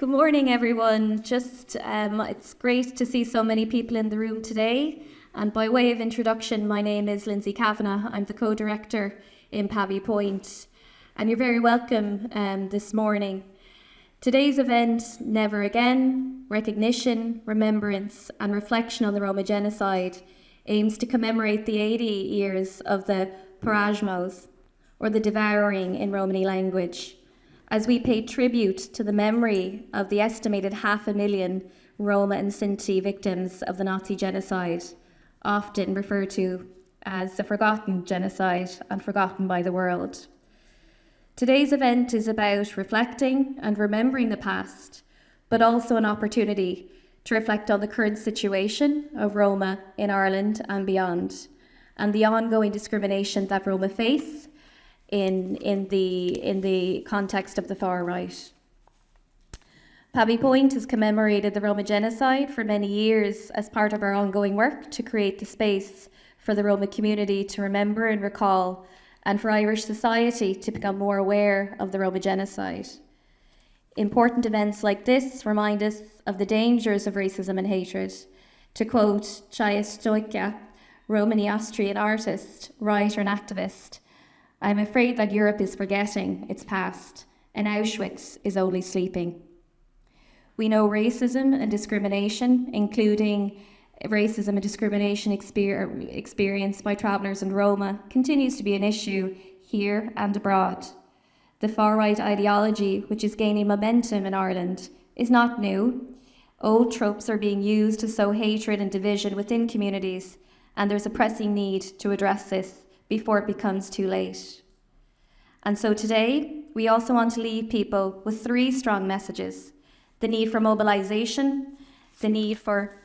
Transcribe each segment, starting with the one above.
Good morning, everyone. It's great to see so many people in the room today. And by way of introduction, my name is Lindsay Kavanagh. I'm the co-director in Pavee Point. And you're very welcome this morning. Today's event, Never Again, Recognition, Remembrance and Reflection on the Roma Genocide, aims to commemorate the 80 years of the parajmos, or the devouring in Romani language, as we pay tribute to the memory of the estimated 500,000 Roma and Sinti victims of the Nazi genocide, often referred to as the forgotten genocide and forgotten by the world. Today's event is about reflecting and remembering the past, but also an opportunity to reflect on the current situation of Roma in Ireland and beyond, and the ongoing discrimination that Roma face in the context of the far right. Pavee Point has commemorated the Roma Genocide for many years as part of our ongoing work to create the space for the Roma community to remember and recall, and for Irish society to become more aware of the Roma Genocide. Important events like this remind us of the dangers of racism and hatred. To quote Chaya Stoica, Romani Austrian artist, writer and activist, "I'm afraid that Europe is forgetting its past, and Auschwitz is only sleeping." We know racism and discrimination, including racism and discrimination experienced by travellers and Roma, continues to be an issue here and abroad. The far-right ideology, which is gaining momentum in Ireland, is not new. Old tropes are being used to sow hatred and division within communities, and there's a pressing need to address this before it becomes too late. And so today, we also want to leave people with 3 strong messages: the need for mobilisation, the need for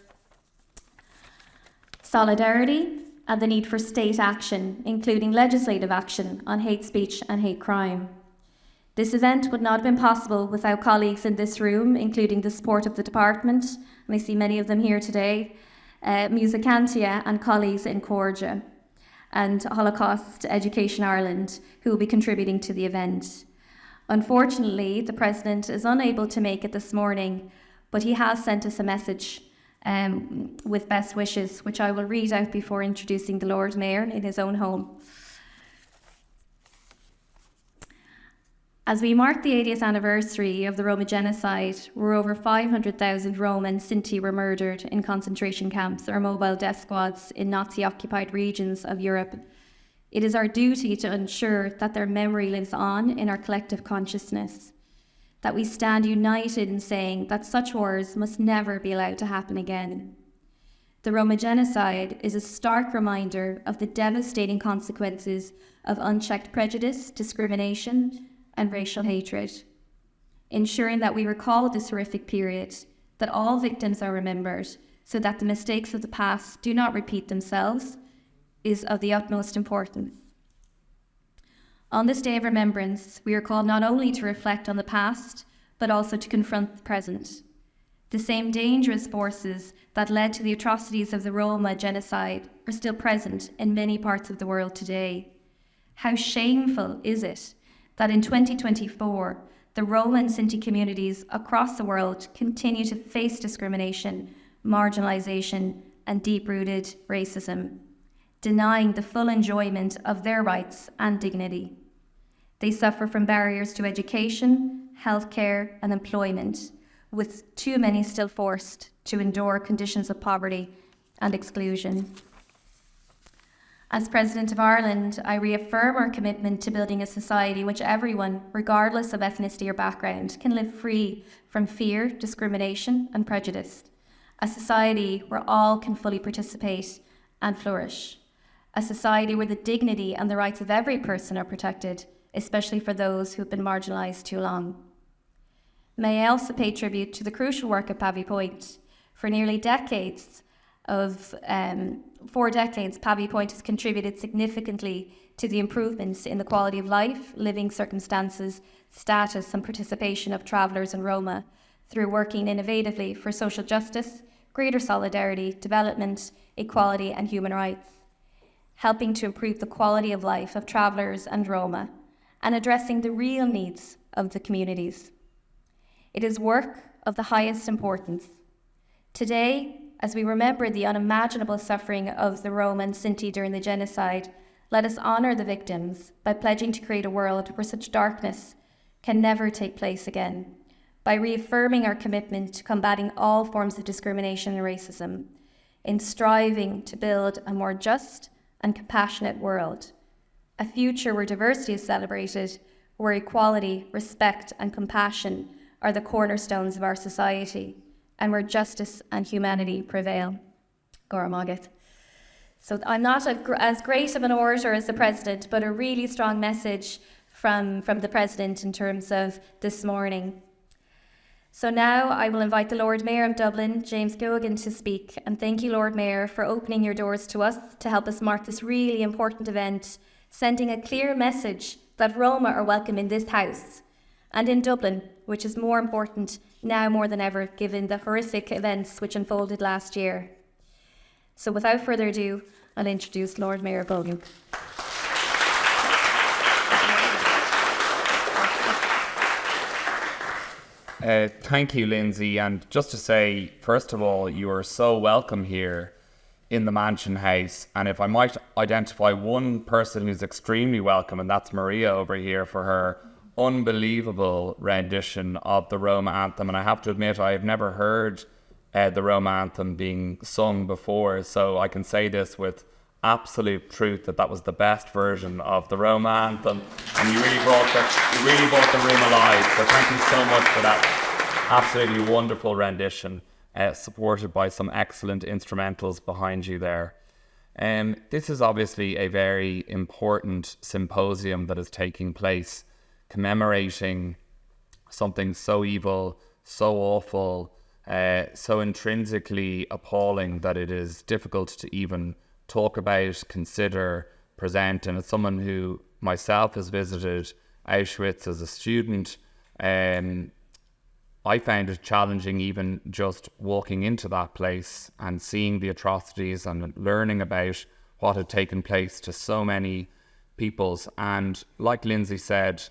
solidarity, and the need for state action, including legislative action on hate speech and hate crime. This event would not have been possible without colleagues in this room, including the support of the department, and I see many of them here today, Musicantia and colleagues in Corja, and Holocaust Education Ireland, who will be contributing to the event. Unfortunately, the President is unable to make it this morning, but he has sent us a message with best wishes, which I will read out before introducing the Lord Mayor in his own home. As we mark the 80th anniversary of the Roma Genocide, where over 500,000 Roma and Sinti were murdered in concentration camps or mobile death squads in Nazi-occupied regions of Europe, it is our duty to ensure that their memory lives on in our collective consciousness, that we stand united in saying that such horrors must never be allowed to happen again. The Roma Genocide is a stark reminder of the devastating consequences of unchecked prejudice, discrimination, and racial hatred, ensuring that we recall this horrific period, that all victims are remembered, so that the mistakes of the past do not repeat themselves, is of the utmost importance. On this day of remembrance, we are called not only to reflect on the past, but also to confront the present. The same dangerous forces that led to the atrocities of the Roma Genocide are still present in many parts of the world today. How shameful is it that in 2024, the Roma and Sinti communities across the world continue to face discrimination, marginalisation, and deep-rooted racism, denying the full enjoyment of their rights and dignity. They suffer from barriers to education, healthcare, and employment, with too many still forced to endure conditions of poverty and exclusion. As President of Ireland, I reaffirm our commitment to building a society in which everyone, regardless of ethnicity or background, can live free from fear, discrimination, and prejudice. A society where all can fully participate and flourish. A society where the dignity and the rights of every person are protected, especially for those who have been marginalised too long. May I also pay tribute to the crucial work of Pavee Point. For nearly 4 decades, Pavee Point has contributed significantly to the improvements in the quality of life, living circumstances, status and participation of travellers and Roma through working innovatively for social justice, greater solidarity, development, equality and human rights, helping to improve the quality of life of travellers and Roma, and addressing the real needs of the communities. It is work of the highest importance. Today, as we remember the unimaginable suffering of the Roma and Sinti during the genocide, let us honour the victims by pledging to create a world where such darkness can never take place again, by reaffirming our commitment to combating all forms of discrimination and racism, in striving to build a more just and compassionate world, a future where diversity is celebrated, where equality, respect and compassion are the cornerstones of our society, and where justice and humanity prevail. Gora Magat. So I'm not as great of an orator as the President, but a really strong message from the President in terms of this morning. So now I will invite the Lord Mayor of Dublin, James Gogan, to speak. And thank you, Lord Mayor, for opening your doors to us to help us mark this really important event, sending a clear message that Roma are welcome in this house and in Dublin, which is more important now more than ever, given the horrific events which unfolded last year. So without further ado, I'll introduce Lord Mayor Gogan. Thank you, Lindsay. And just to say, first of all, you are so welcome here in the Mansion House. And if I might identify one person who's extremely welcome, and that's Maria over here for her unbelievable rendition of the Roma anthem. And I have to admit, I have never heard the Roma anthem being sung before, so I can say this with absolute truth that was the best version of the Roma anthem, and you really brought the room alive. So thank you so much for that absolutely wonderful rendition, supported by some excellent instrumentals behind you there. This is obviously a very important symposium that is taking place, commemorating something so evil, so awful, so intrinsically appalling that it is difficult to even talk about, consider, present. And as someone who myself has visited Auschwitz as a student, I found it challenging even just walking into that place and seeing the atrocities and learning about what had taken place to so many peoples. And like Lindsay said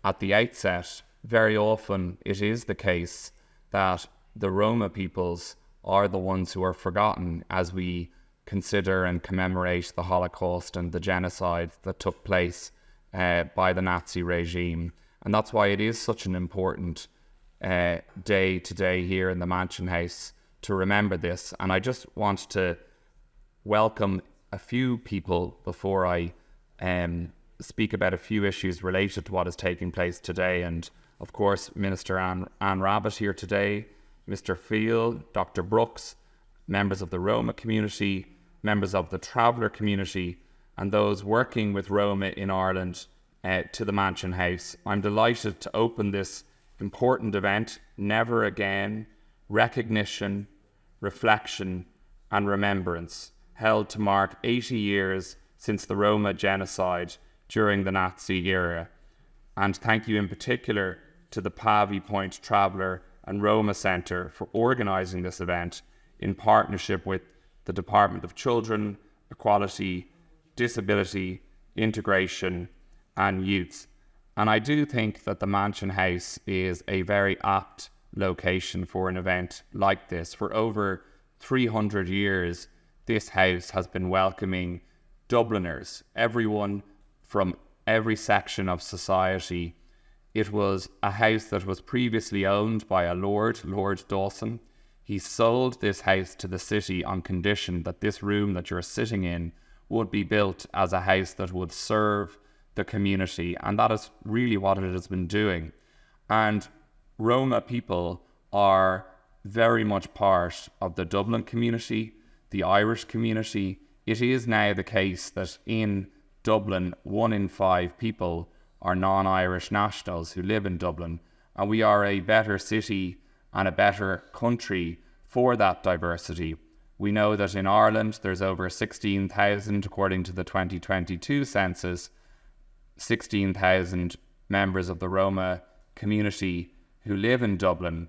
at the outset, very often it is the case that the Roma peoples are the ones who are forgotten as we consider and commemorate the Holocaust and the genocide that took place by the Nazi regime. And that's why it is such an important day today here in the Mansion House to remember this. And I just want to welcome a few people before I speak about a few issues related to what is taking place today. And of course, Minister Anne Rabbitte here today, Mr. Field, Dr. Brooks, members of the Roma community, members of the traveller community, and those working with Roma in Ireland to the Mansion House. I'm delighted to open this important event, Never Again, Recognition, Reflection and Remembrance, held to mark 80 years since the Roma Genocide during the Nazi era. And thank you in particular to the Pavee Point Traveller and Roma Centre for organising this event in partnership with the Department of Children, Equality, Disability, Integration and Youth. And I do think that the Mansion House is a very apt location for an event like this. For over 300 years, this house has been welcoming Dubliners, everyone from every section of society. It was a house that was previously owned by a Lord Dawson. He sold this house to the city on condition that this room that you're sitting in would be built as a house that would serve the community. And that is really what it has been doing. And Roma people are very much part of the Dublin community, the Irish community. It is now the case that in Dublin, 1 in 5 people are non-Irish nationals who live in Dublin, and we are a better city and a better country for that diversity. We know that in Ireland there's over 16,000, according to the 2022 census, 16,000 members of the Roma community who live in Dublin,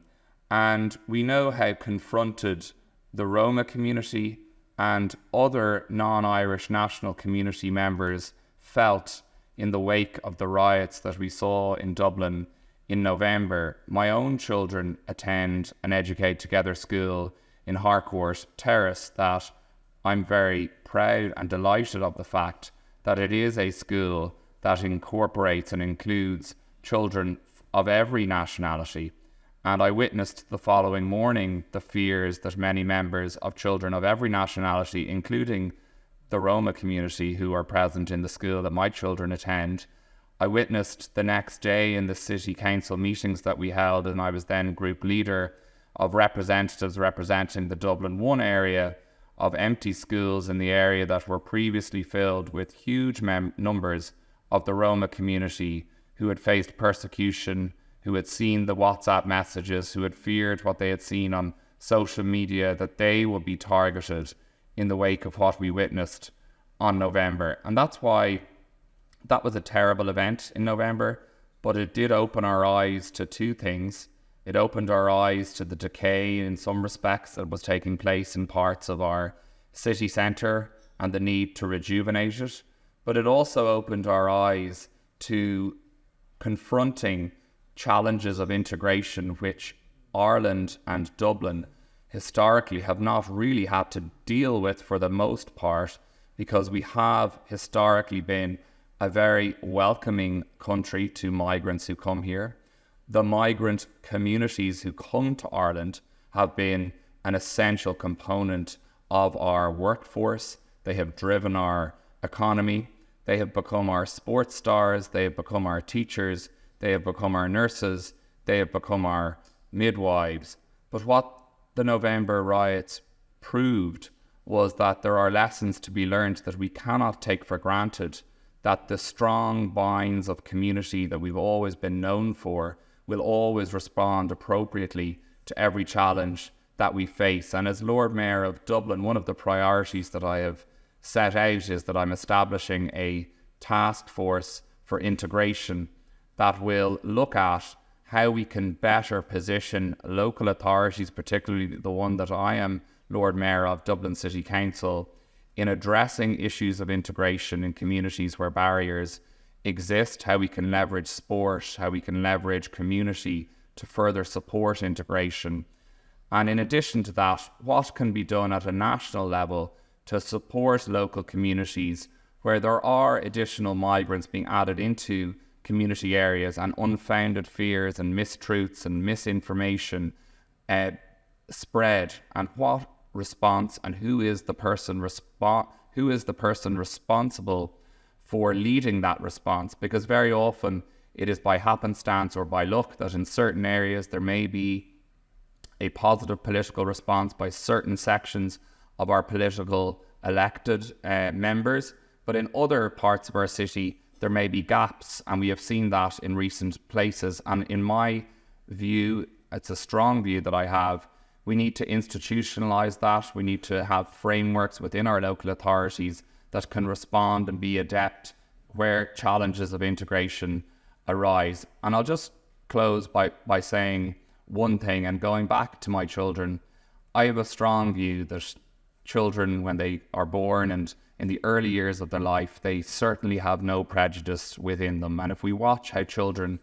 and we know how confronted the Roma community and other non-Irish national community members felt in the wake of the riots that we saw in Dublin in November, my own children attend an Educate Together school in Harcourt Terrace that I'm very proud and delighted of the fact that it is a school that incorporates and includes children of every nationality. And I witnessed the following morning the fears that many members of children of every nationality, including the Roma community who are present in the school that my children attend. I witnessed the next day in the city council meetings that we held, and I was then group leader of representatives representing the Dublin 1 area of empty schools in the area that were previously filled with huge numbers of the Roma community who had faced persecution, who had seen the WhatsApp messages, who had feared what they had seen on social media, that they would be targeted in the wake of what we witnessed on November. And that's why that was a terrible event in November, but it did open our eyes to two things. It opened our eyes to the decay in some respects that was taking place in parts of our city centre and the need to rejuvenate it. But it also opened our eyes to confronting challenges of integration which Ireland and Dublin historically have not really had to deal with for the most part, because we have historically been a very welcoming country to migrants who come here. The migrant communities who come to Ireland have been an essential component of our workforce. They have driven our economy. They have become our sports stars. They have become our teachers. They have become our nurses. They have become our midwives. But what the November riots proved was that there are lessons to be learned that we cannot take for granted, that the strong binds of community that we've always been known for will always respond appropriately to every challenge that we face. And as Lord Mayor of Dublin, one of the priorities that I have set out is that I'm establishing a task force for integration that will look at how we can better position local authorities, particularly the one that I am Lord Mayor of, Dublin City Council, in addressing issues of integration in communities where barriers exist, how we can leverage sport, how we can leverage community to further support integration. And in addition to that, what can be done at a national level to support local communities where there are additional migrants being added into community areas and unfounded fears and mistruths and misinformation spread, and what response and who is the person responsible for leading that response, because very often it is by happenstance or by luck that in certain areas there may be a positive political response by certain sections of our political elected members, but in other parts of our city there may be gaps, and we have seen that in recent places. And in my view, it's a strong view that I have, we need to institutionalise that. We need to have frameworks within our local authorities that can respond and be adept where challenges of integration arise. And I'll just close by saying one thing, and going back to my children, I have a strong view that children, when they are born and in the early years of their life, they certainly have no prejudice within them. And if we watch how children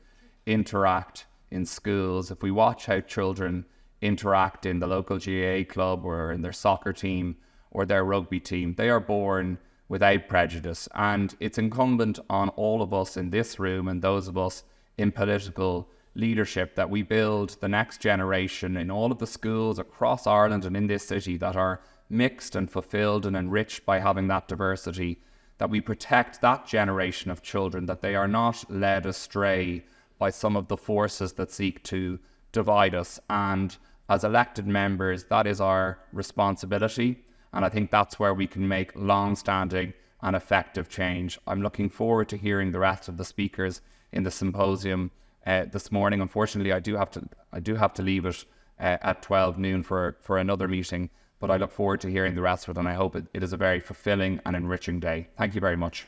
interact in schools, if we watch how children interact in the local GAA club or in their soccer team or their rugby team, they are born without prejudice. And it's incumbent on all of us in this room and those of us in political leadership that we build the next generation in all of the schools across Ireland and in this city that are mixed and fulfilled and enriched by having that diversity, that we protect that generation of children, that they are not led astray by some of the forces that seek to divide us. And as elected members, that is our responsibility. And I think that's where we can make long-standing and effective change. I'm looking forward to hearing the rest of the speakers in the symposium this morning. Unfortunately, I do have to leave it at 12 noon for another meeting, but I look forward to hearing the rest of it, and I hope it is a very fulfilling and enriching day. Thank you very much.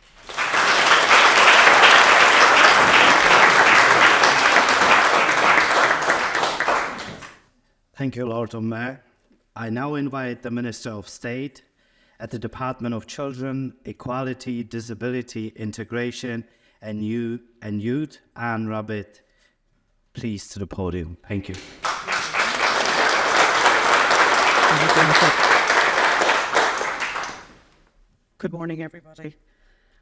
Thank you, Lord Mayor. I now invite the Minister of State at the Department of Children, Equality, Disability, Integration and Youth, Anne Rabbitt. please, to the podium. Thank you. Good morning, everybody.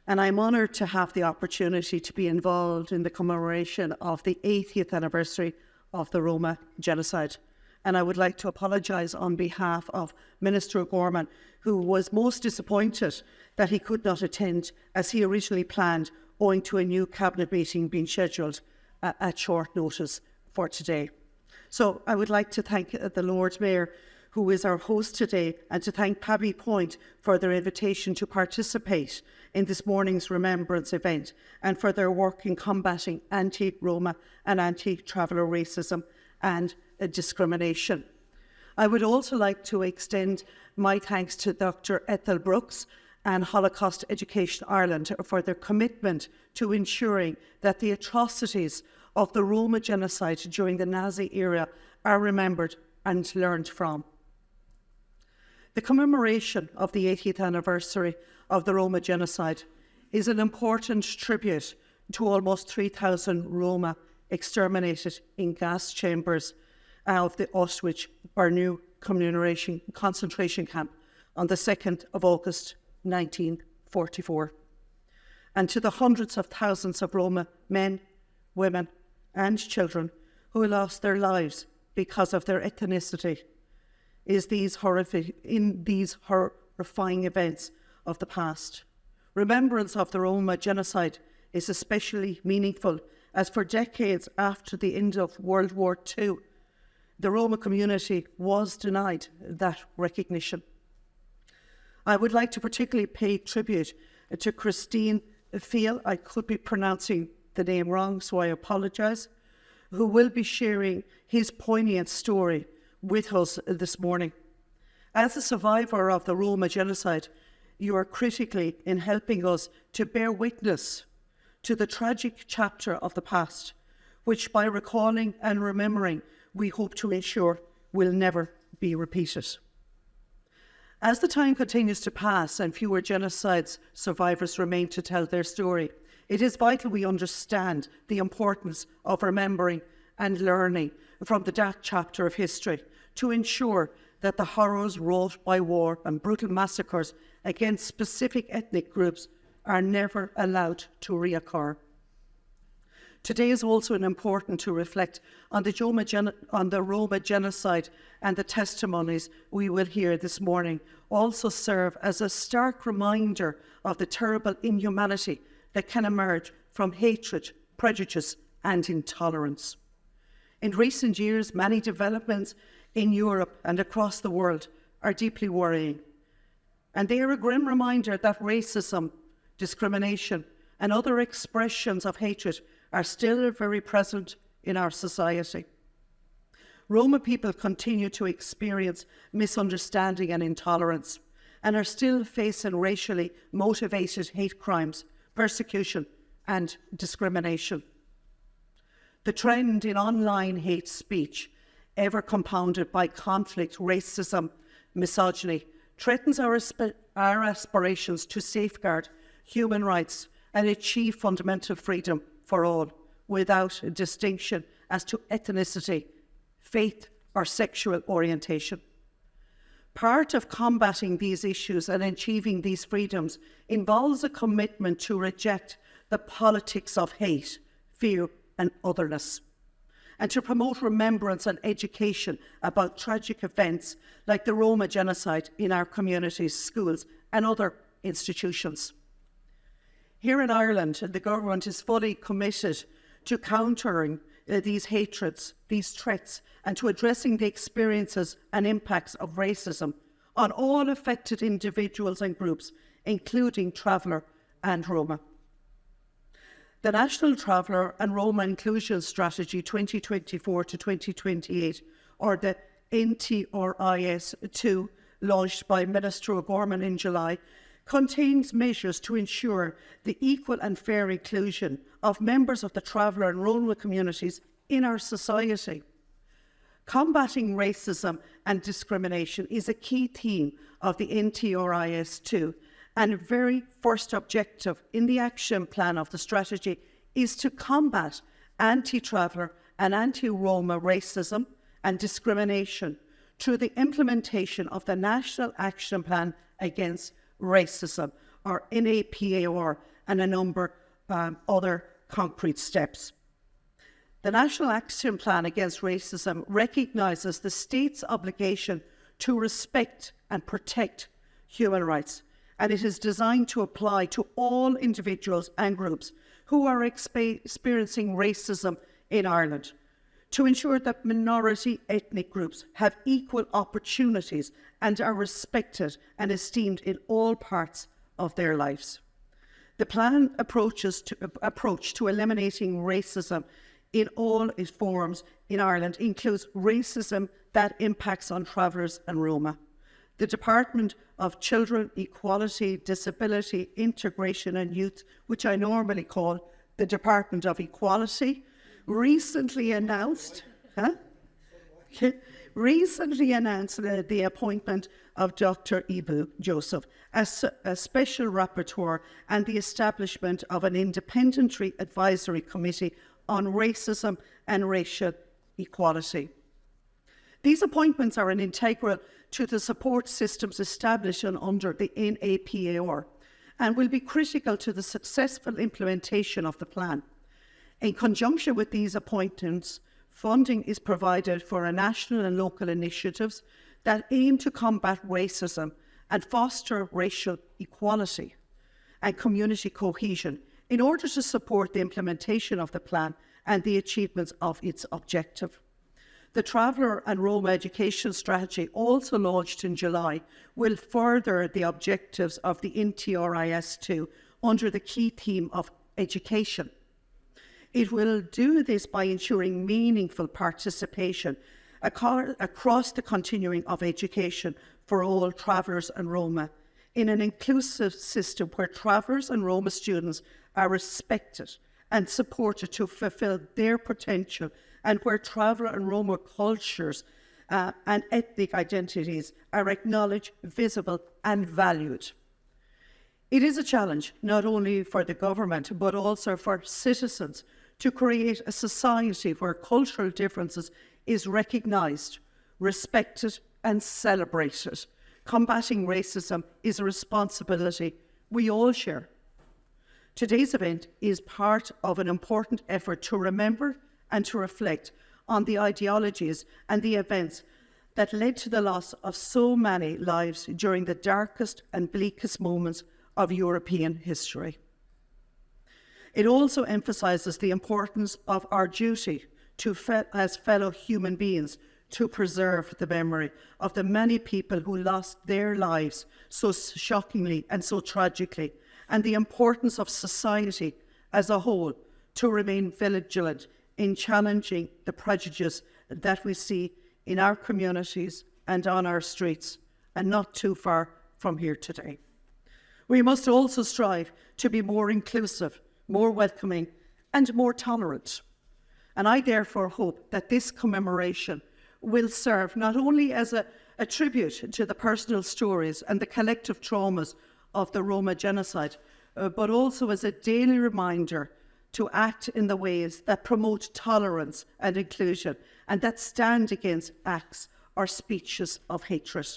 And I'm honoured to have the opportunity to be involved in the commemoration of the 80th anniversary of the Roma Genocide. And I would like to apologise on behalf of Minister O'Gorman, who was most disappointed that he could not attend as he originally planned, owing to a new cabinet meeting being scheduled at short notice for today. So I would like to thank the Lord Mayor, who is our host today, and to thank Pavee Point for their invitation to participate in this morning's Remembrance event and for their work in combating anti-Roma and anti-traveller racism and discrimination. I would also like to extend my thanks to Dr. Ethel Brooks and Holocaust Education Ireland for their commitment to ensuring that the atrocities of the Roma genocide during the Nazi era are remembered and learned from. The commemoration of the 80th anniversary of the Roma Genocide is an important tribute to almost 3,000 Roma exterminated in gas chambers of the Auschwitz-Birkenau concentration camp on the 2nd of August 1944. And to the hundreds of thousands of Roma men, women and children who lost their lives because of their ethnicity in these horrifying events of the past. Remembrance of the Roma Genocide is especially meaningful as for decades after the end of World War II, the Roma community was denied that recognition. I would like to particularly pay tribute to Christine Fiel, I could be pronouncing the name wrong, so I apologise, who will be sharing his poignant story with us this morning. As a survivor of the Roma Genocide, you are critically in helping us to bear witness to the tragic chapter of the past, which by recalling and remembering, we hope to ensure will never be repeated. As the time continues to pass and fewer genocides survivors remain to tell their story, it is vital we understand the importance of remembering and learning from the dark chapter of history to ensure that the horrors wrought by war and brutal massacres against specific ethnic groups are never allowed to reoccur. Today is also important to reflect on the Roma Genocide, and the testimonies we will hear this morning also serve as a stark reminder of the terrible inhumanity that can emerge from hatred, prejudice and intolerance. In recent years, many developments in Europe and across the world are deeply worrying, and they are a grim reminder that racism, discrimination and other expressions of hatred are still very present in our society. Roma people continue to experience misunderstanding and intolerance and are still facing racially motivated hate crimes, persecution and discrimination. The trend in online hate speech, ever compounded by conflict, racism, misogyny, threatens our aspirations to safeguard human rights and achieve fundamental freedom for all, without distinction as to ethnicity, faith or sexual orientation. Part of combating these issues and achieving these freedoms involves a commitment to reject the politics of hate, fear and otherness, and to promote remembrance and education about tragic events like the Roma Genocide in our communities, schools and other institutions. Here in Ireland, the government is fully committed to countering these hatreds, these threats, and to addressing the experiences and impacts of racism on all affected individuals and groups, including Traveller and Roma. The National Traveller and Roma Inclusion Strategy 2024 to 2028, or the NTRIS2, launched by Minister O'Gorman in July, contains measures to ensure the equal and fair inclusion of members of the Traveller and Roma communities in our society. Combating racism and discrimination is a key theme of the NTRIS2, and a very first objective in the action plan of the strategy is to combat anti-Traveller and anti-Roma racism and discrimination through the implementation of the National Action Plan Against Racism, or NAPAR, and a number of other concrete steps. The National Action Plan Against Racism recognises the state's obligation to respect and protect human rights, and it is designed to apply to all individuals and groups who are experiencing racism in Ireland, to ensure that minority ethnic groups have equal opportunities and are respected and esteemed in all parts of their lives. The plan approach to eliminating racism in all its forms in Ireland includes racism that impacts on travellers and Roma. The Department of Children, Equality, Disability, Integration and Youth, which I normally call the Department of Equality, recently announced the appointment of Dr. Ibu Joseph as a special rapporteur and the establishment of an independent advisory committee on racism and racial equality. These appointments are an integral to the support systems established under the NAPAR and will be critical to the successful implementation of the plan. In conjunction with these appointments, funding is provided for national and local initiatives that aim to combat racism and foster racial equality and community cohesion in order to support the implementation of the plan and the achievements of its objective. The Traveller and Roma Education Strategy, also launched in July, will further the objectives of the NTRIS2 under the key theme of education. It will do this by ensuring meaningful participation across the continuum of education for all travellers and Roma, in an inclusive system where travellers and Roma students are respected and supported to fulfil their potential, and where traveller and Roma cultures and ethnic identities are acknowledged, visible and valued. It is a challenge not only for the government but also for citizens to create a society where cultural differences is recognised, respected and celebrated. Combating racism is a responsibility we all share. Today's event is part of an important effort to remember and to reflect on the ideologies and the events that led to the loss of so many lives during the darkest and bleakest moments of European history. It also emphasises the importance of our duty as fellow human beings to preserve the memory of the many people who lost their lives so shockingly and so tragically, and the importance of society as a whole to remain vigilant in challenging the prejudice that we see in our communities and on our streets, and not too far from here today. We must also strive to be more inclusive, more welcoming, and more tolerant. And I therefore hope that this commemoration will serve not only as a tribute to the personal stories and the collective traumas of the Roma Genocide, but also as a daily reminder to act in the ways that promote tolerance and inclusion and that stand against acts or speeches of hatred.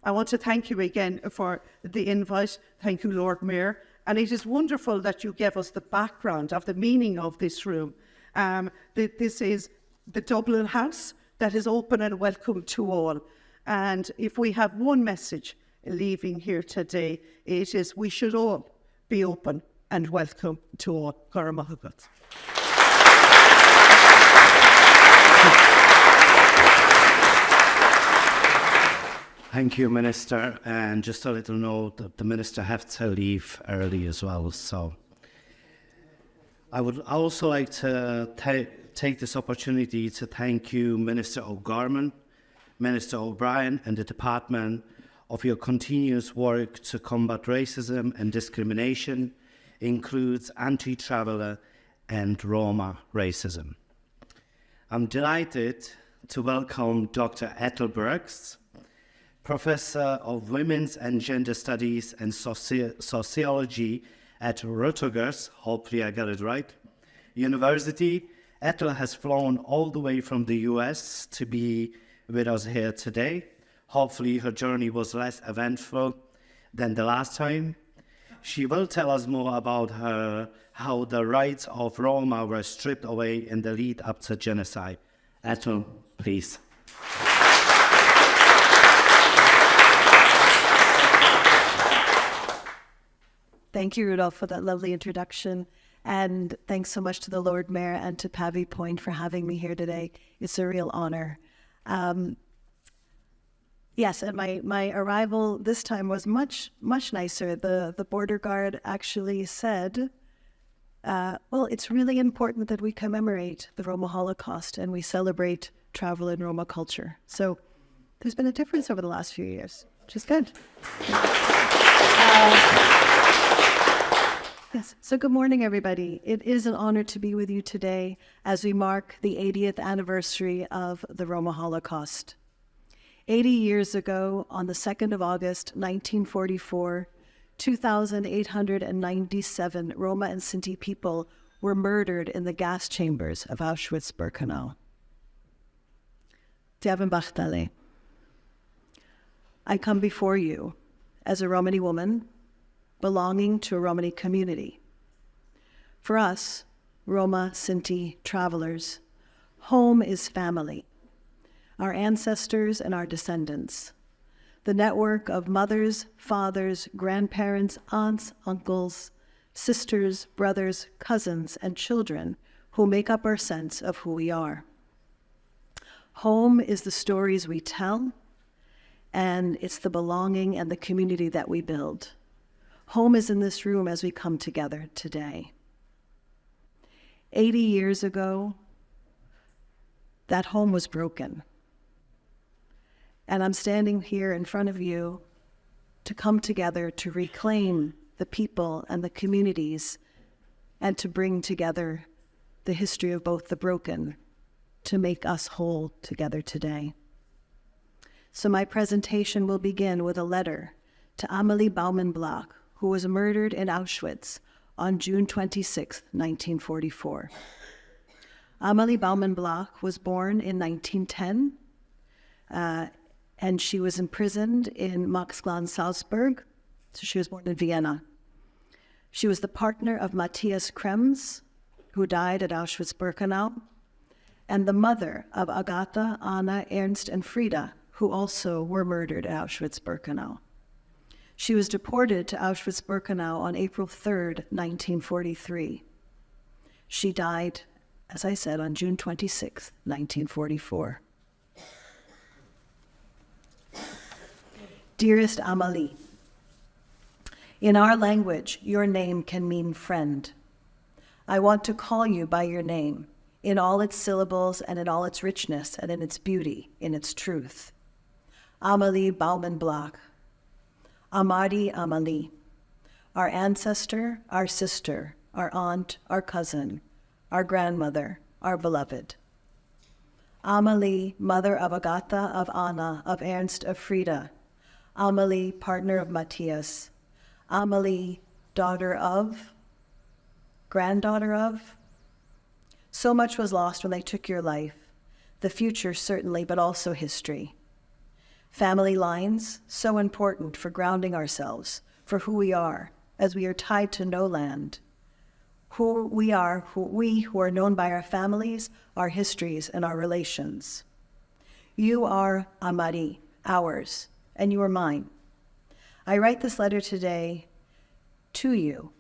I want to thank you again for the invite. Thank you, Lord Mayor. And it is wonderful that you gave us the background of the meaning of this room. This is the Dublin House that is open and welcome to all. And if we have one message leaving here today, it is we should all be open and welcome to all. Gara Mahagat. Thank you, Minister. And just a little note that the Minister has to leave early as well. So I would also like to take this opportunity to thank you, Minister O'Gorman, Minister O'Brien, and the Department of your continuous work to combat racism and discrimination, includes anti-traveller and Roma racism. I'm delighted to welcome Dr. Ethel Burks, Professor of Women's and Gender Studies and Sociology at Rutgers, hopefully I got it right, University, Ethel has flown all the way from the US to be with us here today. Hopefully her journey was less eventful than the last time. She will tell us more about how the rights of Roma were stripped away in the lead up to genocide. Ethel, please. Thank you, Rudolph, for that lovely introduction. And thanks so much to the Lord Mayor and to Pavee Point for having me here today. It's a real honor. Yes, and my arrival this time was much nicer. The border guard actually said, well, it's really important that we commemorate the Roma Holocaust and we celebrate travel and Roma culture. So there's been a difference over the last few years, which is good. Yes, so good morning, everybody. It is an honor to be with you today as we mark the 80th anniversary of the Roma Holocaust. 80 years ago, on the 2nd of August, 1944, 2,897 Roma and Sinti people were murdered in the gas chambers of Auschwitz-Birkenau. Diaven I come before you as a Romani woman belonging to a Romani community. For us, Roma Sinti travelers, home is family, our ancestors and our descendants, the network of mothers, fathers, grandparents, aunts, uncles, sisters, brothers, cousins, and children who make up our sense of who we are. Home is the stories we tell, and it's the belonging and the community that we build. Home is in this room as we come together today. 80 years ago, that home was broken. And I'm standing here in front of you to come together to reclaim the people and the communities and to bring together the history of both the broken to make us whole together today. So my presentation will begin with a letter to Amelie Baumann-Bloch, who was murdered in Auschwitz on June 26, 1944. Amelie Baumann-Bloch was born in 1910, and she was imprisoned in Maxglan, Salzburg, so she was born in Vienna. She was the partner of Matthias Krems, who died at Auschwitz-Birkenau, and the mother of Agatha, Anna, Ernst, and Frieda, who also were murdered at Auschwitz-Birkenau. She was deported to Auschwitz-Birkenau on April 3rd, 1943. She died, as I said, on June 26th, 1944. Dearest Amelie, in our language, your name can mean friend. I want to call you by your name, in all its syllables and in all its richness and in its beauty, in its truth. Amelie Baumann-Bloch. Amadi Amelie, our ancestor, our sister, our aunt, our cousin, our grandmother, our beloved. Amelie, mother of Agatha, of Anna, of Ernst, of Frieda. Amelie, partner of Matthias. Amelie, daughter of, granddaughter of. So much was lost when they took your life. The future, certainly, but also history. Family lines, so important for grounding ourselves, for who we are, as we are tied to no land. Who we are, who are known by our families, our histories, and our relations. You are Amari, ours, and you are mine. I write this letter today to you,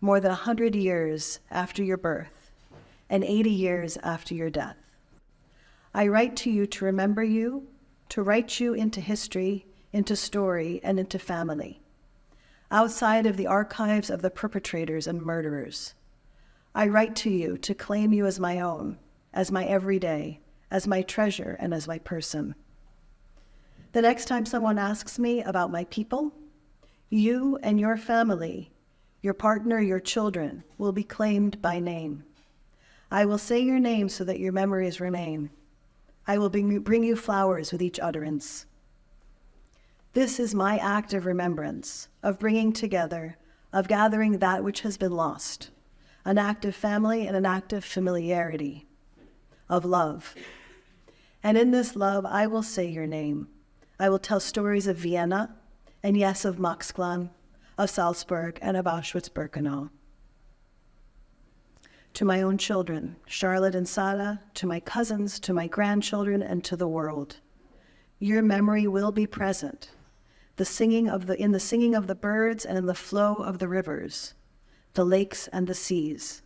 more than 100 years after your birth, and 80 years after your death. I write to you to remember you, to write you into history, into story, and into family, outside of the archives of the perpetrators and murderers. I write to you to claim you as my own, as my everyday, as my treasure, and as my person. The next time someone asks me about my people, you and your family, your partner, your children, will be claimed by name. I will say your name so that your memories remain. I will bring you flowers with each utterance. This is my act of remembrance, of bringing together, of gathering that which has been lost. an act of family and an act of familiarity, of love. And in this love, I will say your name. I will tell stories of Vienna, and yes, of Maxklan, of Salzburg, and of Auschwitz-Birkenau. To my own children, Charlotte and Sada, to my cousins, to my grandchildren, and to the world. Your memory will be present, in the singing of the birds and in the flow of the rivers, the lakes and the seas.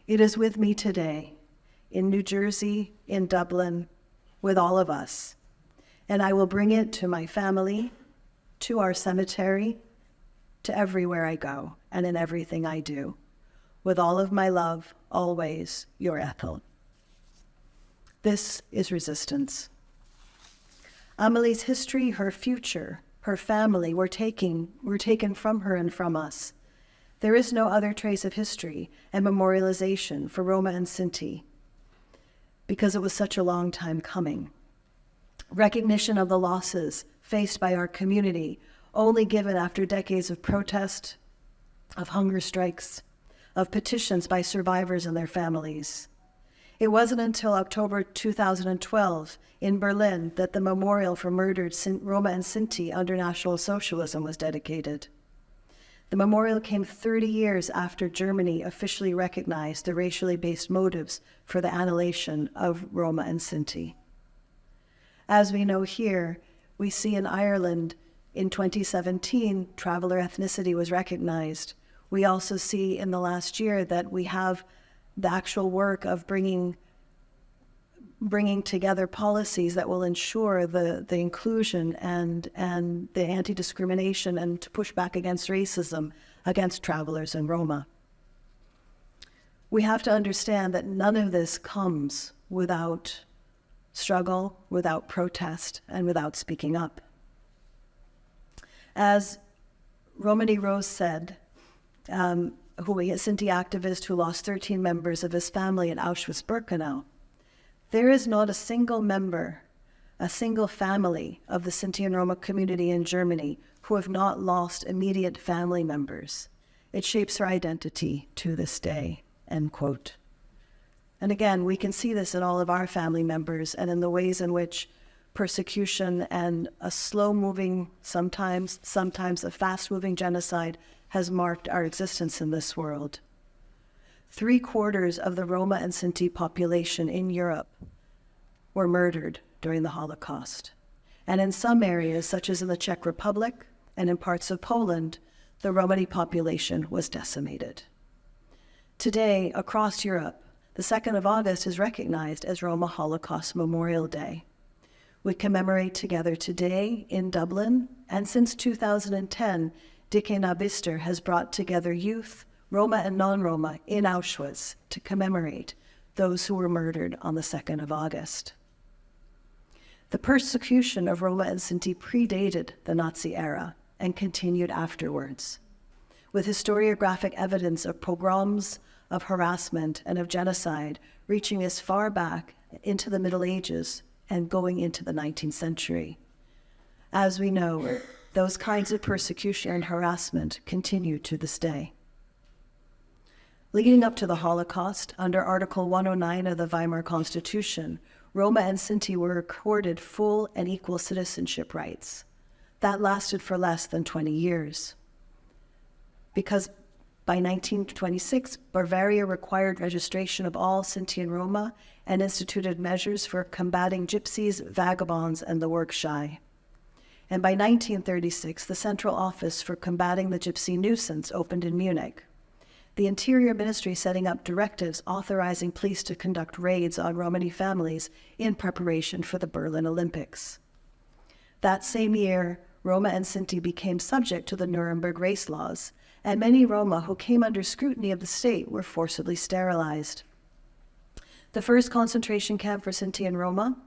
It is with me today, in New Jersey, in Dublin, with all of us. And I will bring it to my family, to our cemetery, to everywhere I go, and in everything I do. With all of my love, always, your Ethel. This is resistance. Amelie's history, her future, her family were taken from her and from us. There is no other trace of history and memorialization for Roma and Sinti, because it was such a long time coming. Recognition of the losses faced by our community, only given after decades of protest, of hunger strikes, of petitions by survivors and their families. It wasn't until October 2012 in Berlin that the memorial for murdered Roma and Sinti under National Socialism was dedicated. The memorial came 30 years after Germany officially recognized the racially based motives for the annihilation of Roma and Sinti. As we know here, we see in Ireland in 2017, traveler ethnicity was recognized. We also see in the last year that we have the actual work of bringing together policies that will ensure the inclusion and the anti-discrimination and to push back against racism against travelers and Roma. We have to understand that none of this comes without struggle, without protest, and without speaking up. As Romany Rose said, who a Sinti activist who lost 13 members of his family in Auschwitz-Birkenau, there is not a single member, a single family of the Sinti and Roma community in Germany who have not lost immediate family members. It shapes her identity to this day, end quote. And again, we can see this in all of our family members and in the ways in which persecution and a slow-moving, sometimes a fast-moving genocide has marked our existence in this world. 3/4 of the Roma and Sinti population in Europe were murdered during the Holocaust. And in some areas, such as in the Czech Republic and in parts of Poland, the Romani population was decimated. Today, across Europe, the 2nd of August is recognized as Roma Holocaust Memorial Day. We commemorate together today in Dublin, and since 2010, DCEDIY Bister has brought together youth, Roma and non-Roma, in Auschwitz to commemorate those who were murdered on the 2nd of August. The persecution of Roma and Sinti predated the Nazi era and continued afterwards, with historiographic evidence of pogroms, of harassment, and of genocide reaching as far back into the Middle Ages and going into the 19th century. As we know, those kinds of persecution and harassment continue to this day. Leading up to the Holocaust, under Article 109 of the Weimar Constitution, Roma and Sinti were accorded full and equal citizenship rights. That lasted for less than 20 years. Because by 1926, Bavaria required registration of all Sinti and Roma and instituted measures for combating gypsies, vagabonds, and the work shy. And by 1936, the Central Office for Combating the Gypsy Nuisance opened in Munich. The Interior Ministry setting up directives authorizing police to conduct raids on Romani families in preparation for the Berlin Olympics. That same year, Roma and Sinti became subject to the Nuremberg race laws, and many Roma who came under scrutiny of the state were forcibly sterilized. The first concentration camp for Sinti and Roma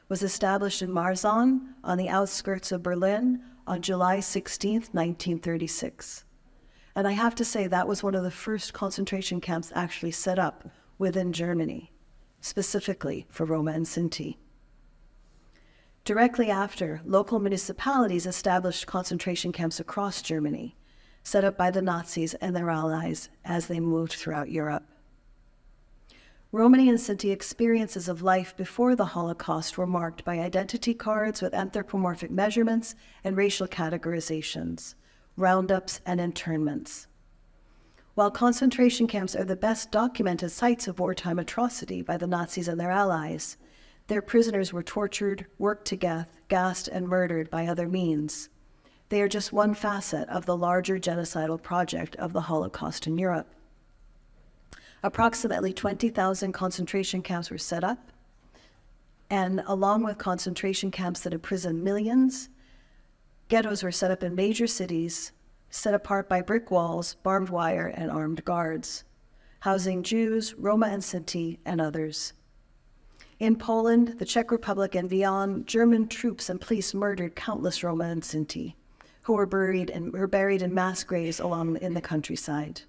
was established in Marzahn on the outskirts of Berlin on July 16, 1936. And I have to say that was one of the first concentration camps actually set up within Germany, specifically for Roma and Sinti. Directly after, local municipalities established concentration camps across Germany. set up by the Nazis and their allies as they moved throughout Europe. Roma and Sinti experiences of life before the Holocaust were marked by identity cards with anthropomorphic measurements and racial categorizations, roundups, and internments. While concentration camps are the best documented sites of wartime atrocity by the Nazis and their allies, their prisoners were tortured, worked to death, gassed, and murdered by other means. They are just one facet of the larger genocidal project of the Holocaust in Europe. Approximately 20,000 concentration camps were set up, and along with concentration camps that imprisoned millions, ghettos were set up in major cities, set apart by brick walls, barbed wire, and armed guards, housing Jews, Roma and Sinti, and others. In Poland, the Czech Republic, and beyond, German troops and police murdered countless Roma and Sinti, who were buried in mass graves in the countryside.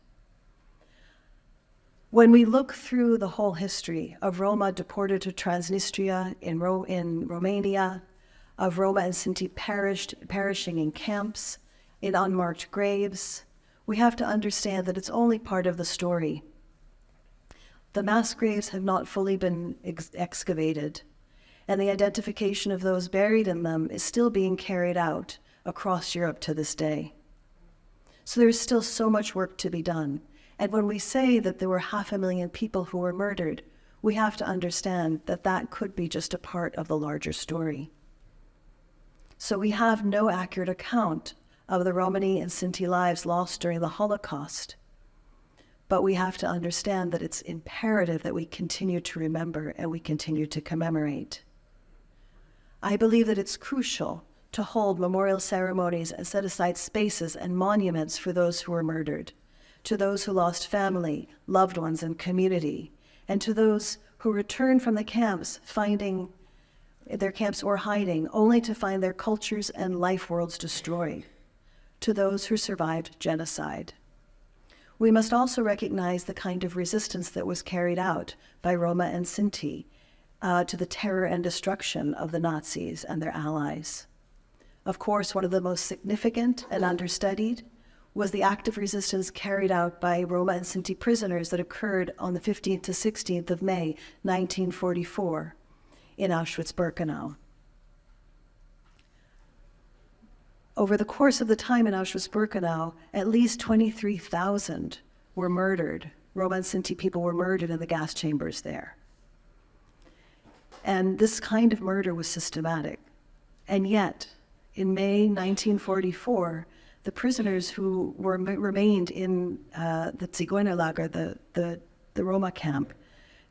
When we look through the whole history of Roma deported to Transnistria in Romania, of Roma and Sinti perishing in camps, in unmarked graves, we have to understand that it's only part of the story. The mass graves have not fully been excavated, and the identification of those buried in them is still being carried out across Europe to this day. So there is still so much work to be done. And when we say that there were 500,000 people who were murdered, we have to understand that that could be just a part of the larger story. So we have no accurate account of the Romani and Sinti lives lost during the Holocaust. But we have to understand that it's imperative that we continue to remember and we continue to commemorate. I believe that it's crucial to hold memorial ceremonies and set aside spaces and monuments for those who were murdered, to those who lost family, loved ones, and community, and to those who returned from the camps, finding their camps or hiding, only to find their cultures and life worlds destroyed, to those who survived genocide. We must also recognize the kind of resistance that was carried out by Roma and Sinti to the terror and destruction of the Nazis and their allies. Of course, one of the most significant and understudied was the active resistance carried out by Roma and Sinti prisoners that occurred on the 15th to 16th of May, 1944, in Auschwitz-Birkenau. Over the course of the time in Auschwitz-Birkenau, at least 23,000 were murdered. Roma and Sinti people were murdered in the gas chambers there. And this kind of murder was systematic. And yet, in May 1944, the prisoners who remained in the Zigeunerlager, the Roma camp,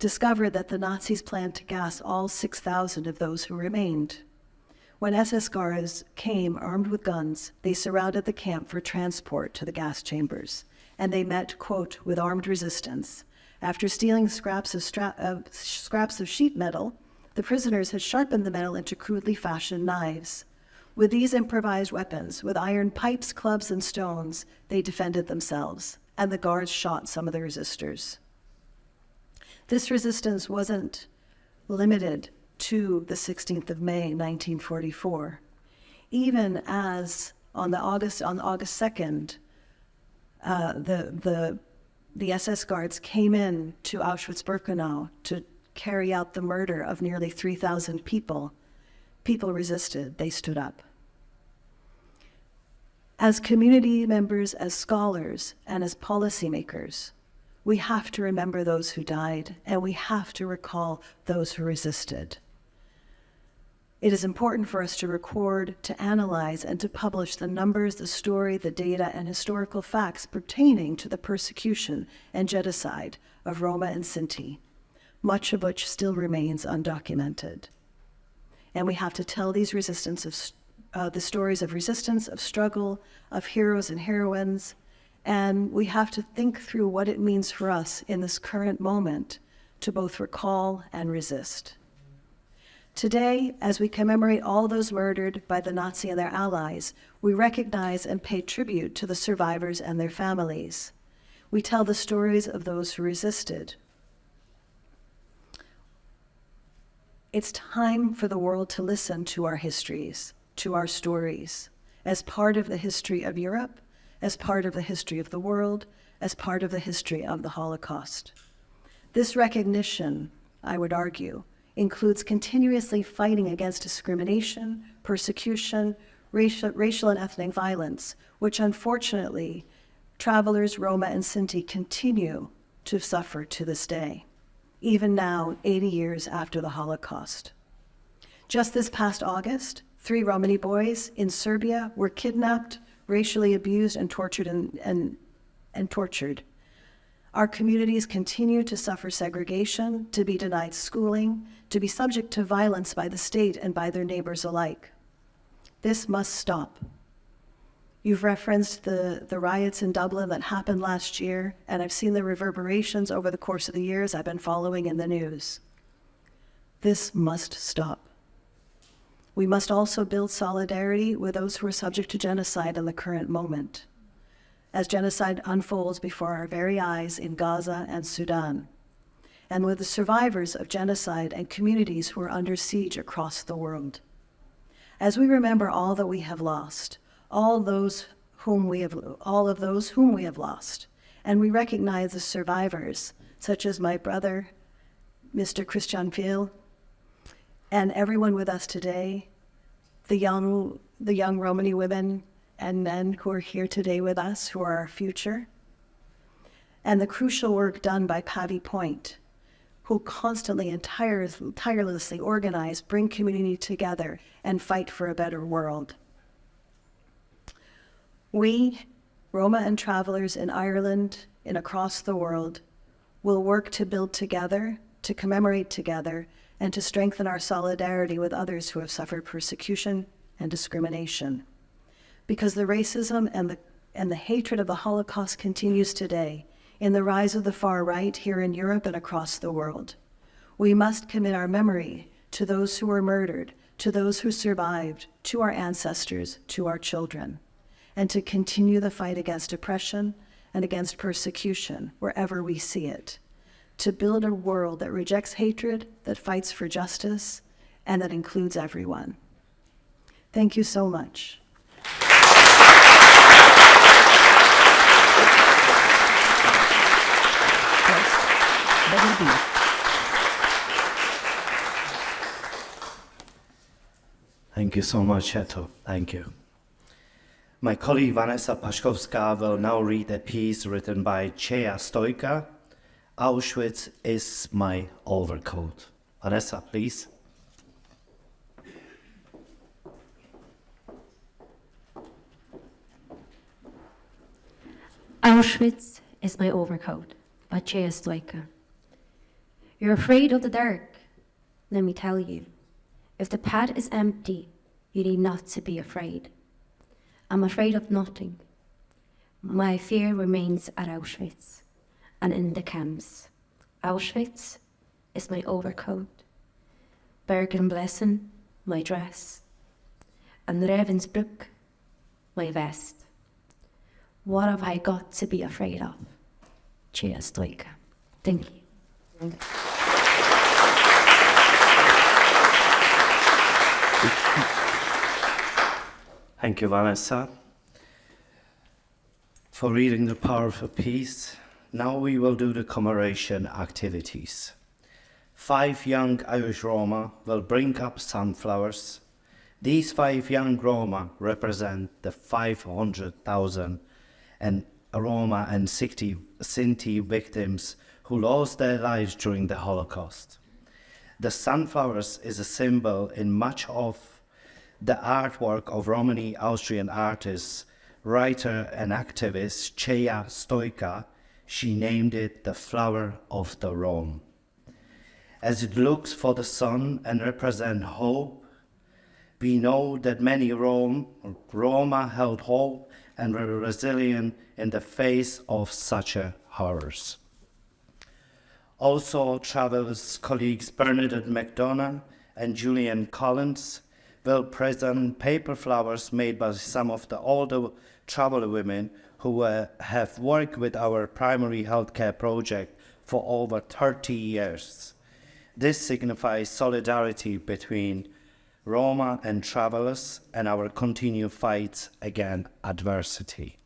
discovered that the Nazis planned to gas all 6,000 of those who remained. When SS guards came armed with guns, they surrounded the camp for transport to the gas chambers, and they met, quote, with armed resistance. After stealing scraps of sheet metal, the prisoners had sharpened the metal into crudely fashioned knives. With these improvised weapons, with iron pipes, clubs, and stones, they defended themselves, and the guards shot some of the resistors. This resistance wasn't limited to the 16th of May, 1944. Even as on August 2nd, the SS guards came in to Auschwitz-Birkenau to carry out the murder of nearly 3,000 people. People resisted, they stood up. As community members, as scholars, and as policymakers, we have to remember those who died, and we have to recall those who resisted. It is important for us to record, to analyze, and to publish the numbers, the story, the data, and historical facts pertaining to the persecution and genocide of Roma and Sinti, much of which still remains undocumented. And we have to tell these the stories of resistance, of struggle, of heroes and heroines, and we have to think through what it means for us in this current moment to both recall and resist. Today, as we commemorate all those murdered by the Nazi and their allies, we recognize and pay tribute to the survivors and their families. We tell the stories of those who resisted. It's time for the world to listen to our histories, to our stories, as part of the history of Europe, as part of the history of the world, as part of the history of the Holocaust. This recognition, I would argue, includes continuously fighting against discrimination, persecution, racial and ethnic violence, which unfortunately travelers, Roma and Sinti, continue to suffer to this day, even now, 80 years after the Holocaust. Just this past August, 3 Romani boys in Serbia were kidnapped, racially abused, and tortured. Tortured. Our communities continue to suffer segregation, to be denied schooling, to be subject to violence by the state and by their neighbors alike. This must stop. You've referenced the riots in Dublin that happened last year, and I've seen the reverberations over the course of the years I've been following in the news. This must stop. We must also build solidarity with those who are subject to genocide in the current moment, as genocide unfolds before our very eyes in Gaza and Sudan, and with the survivors of genocide and communities who are under siege across the world. As we remember all that we have lost, all of those whom we have lost, and we recognize the survivors, such as my brother, Mr. Christian Peel, and everyone with us today, the young Romani women and men who are here today with us, who are our future, and the crucial work done by Pavee Point, who constantly and tirelessly organize, bring community together, and fight for a better world. We, Roma and travelers in Ireland and across the world, will work to build together, to commemorate together, and to strengthen our solidarity with others who have suffered persecution and discrimination. Because the racism and the hatred of the Holocaust continues today in the rise of the far right here in Europe and across the world. We must commit our memory to those who were murdered, to those who survived, to our ancestors, to our children, and to continue the fight against oppression and against persecution wherever we see it, to build a world that rejects hatred, that fights for justice, and that includes everyone. Thank you so much. Thank you so much, Eto. Thank you. My colleague Vanessa Paszkowska will now read a piece written by Cheja Stojka, Auschwitz is my overcoat. Vanessa, please. Auschwitz is my overcoat, by Cheja Stojka. You're afraid of the dark? Let me tell you, if the pad is empty, you need not to be afraid. I'm afraid of nothing. My fear remains at Auschwitz and in the camps. Auschwitz is my overcoat, Bergen-Belsen, my dress, and Ravensbrück, my vest. What have I got to be afraid of? Cheja Stojka. Thank you. Thank you, Vanessa, for reading the powerful piece. Now we will do the commemoration activities. 5 young Irish Roma will bring up sunflowers. These 5 young Roma represent the 500,000 Roma and Sinti victims who lost their lives during the Holocaust. The sunflowers is a symbol in much of the artwork of Romani Austrian artist, writer and activist Cheja Stojka. She named it the flower of the Rome. As it looks for the sun and represent hope, we know that many Roma held hope and were resilient in the face of such horrors. Also, Travels colleagues Bernadette McDonough and Julian Collins will present paper flowers made by some of the older traveler women who have worked with our primary healthcare project for over 30 years. This signifies solidarity between Roma and travelers and our continued fight against adversity.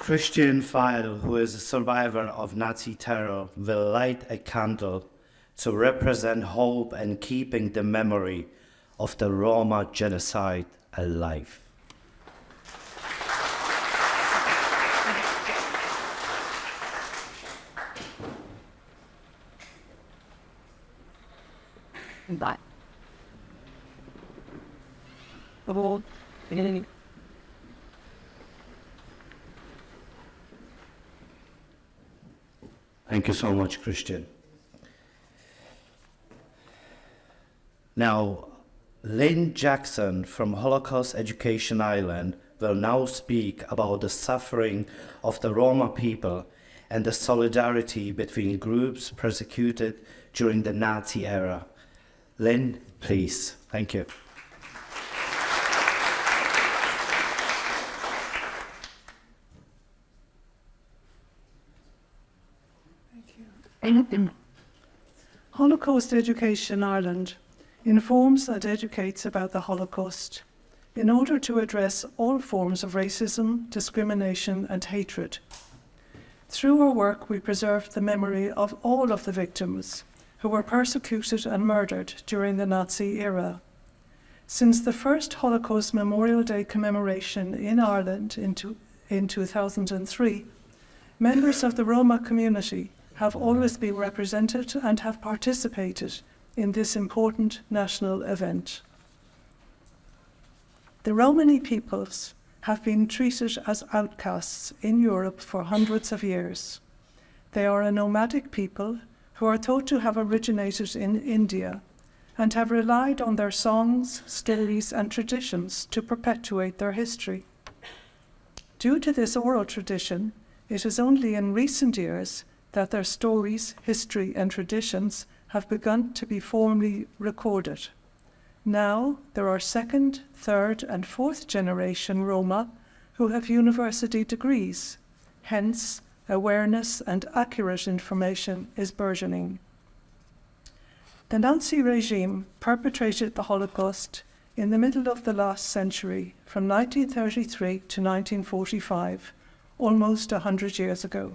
Christian File, who is a survivor of Nazi terror, will light a candle to represent hope and keeping the memory of the Roma Genocide alive. Bye. Thank you so much, Christian. Now, Lynn Jackson from Holocaust Education Ireland will now speak about the suffering of the Roma people and the solidarity between groups persecuted during the Nazi era. Lynn, please. Thank you. Holocaust Education Ireland informs and educates about the Holocaust in order to address all forms of racism, discrimination and hatred. Through our work, we preserve the memory of all of the victims who were persecuted and murdered during the Nazi era. Since the first Holocaust Memorial Day commemoration in Ireland in 2003, members of the Roma community have always been represented and have participated in this important national event. The Romani peoples have been treated as outcasts in Europe for hundreds of years. They are a nomadic people who are thought to have originated in India and have relied on their songs, stories and traditions to perpetuate their history. Due to this oral tradition, it is only in recent years that their stories, history and traditions have begun to be formally recorded. Now there are second, third and fourth generation Roma who have university degrees. Hence, awareness and accurate information is burgeoning. The Nazi regime perpetrated the Holocaust in the middle of the last century, from 1933 to 1945, almost 100 years ago.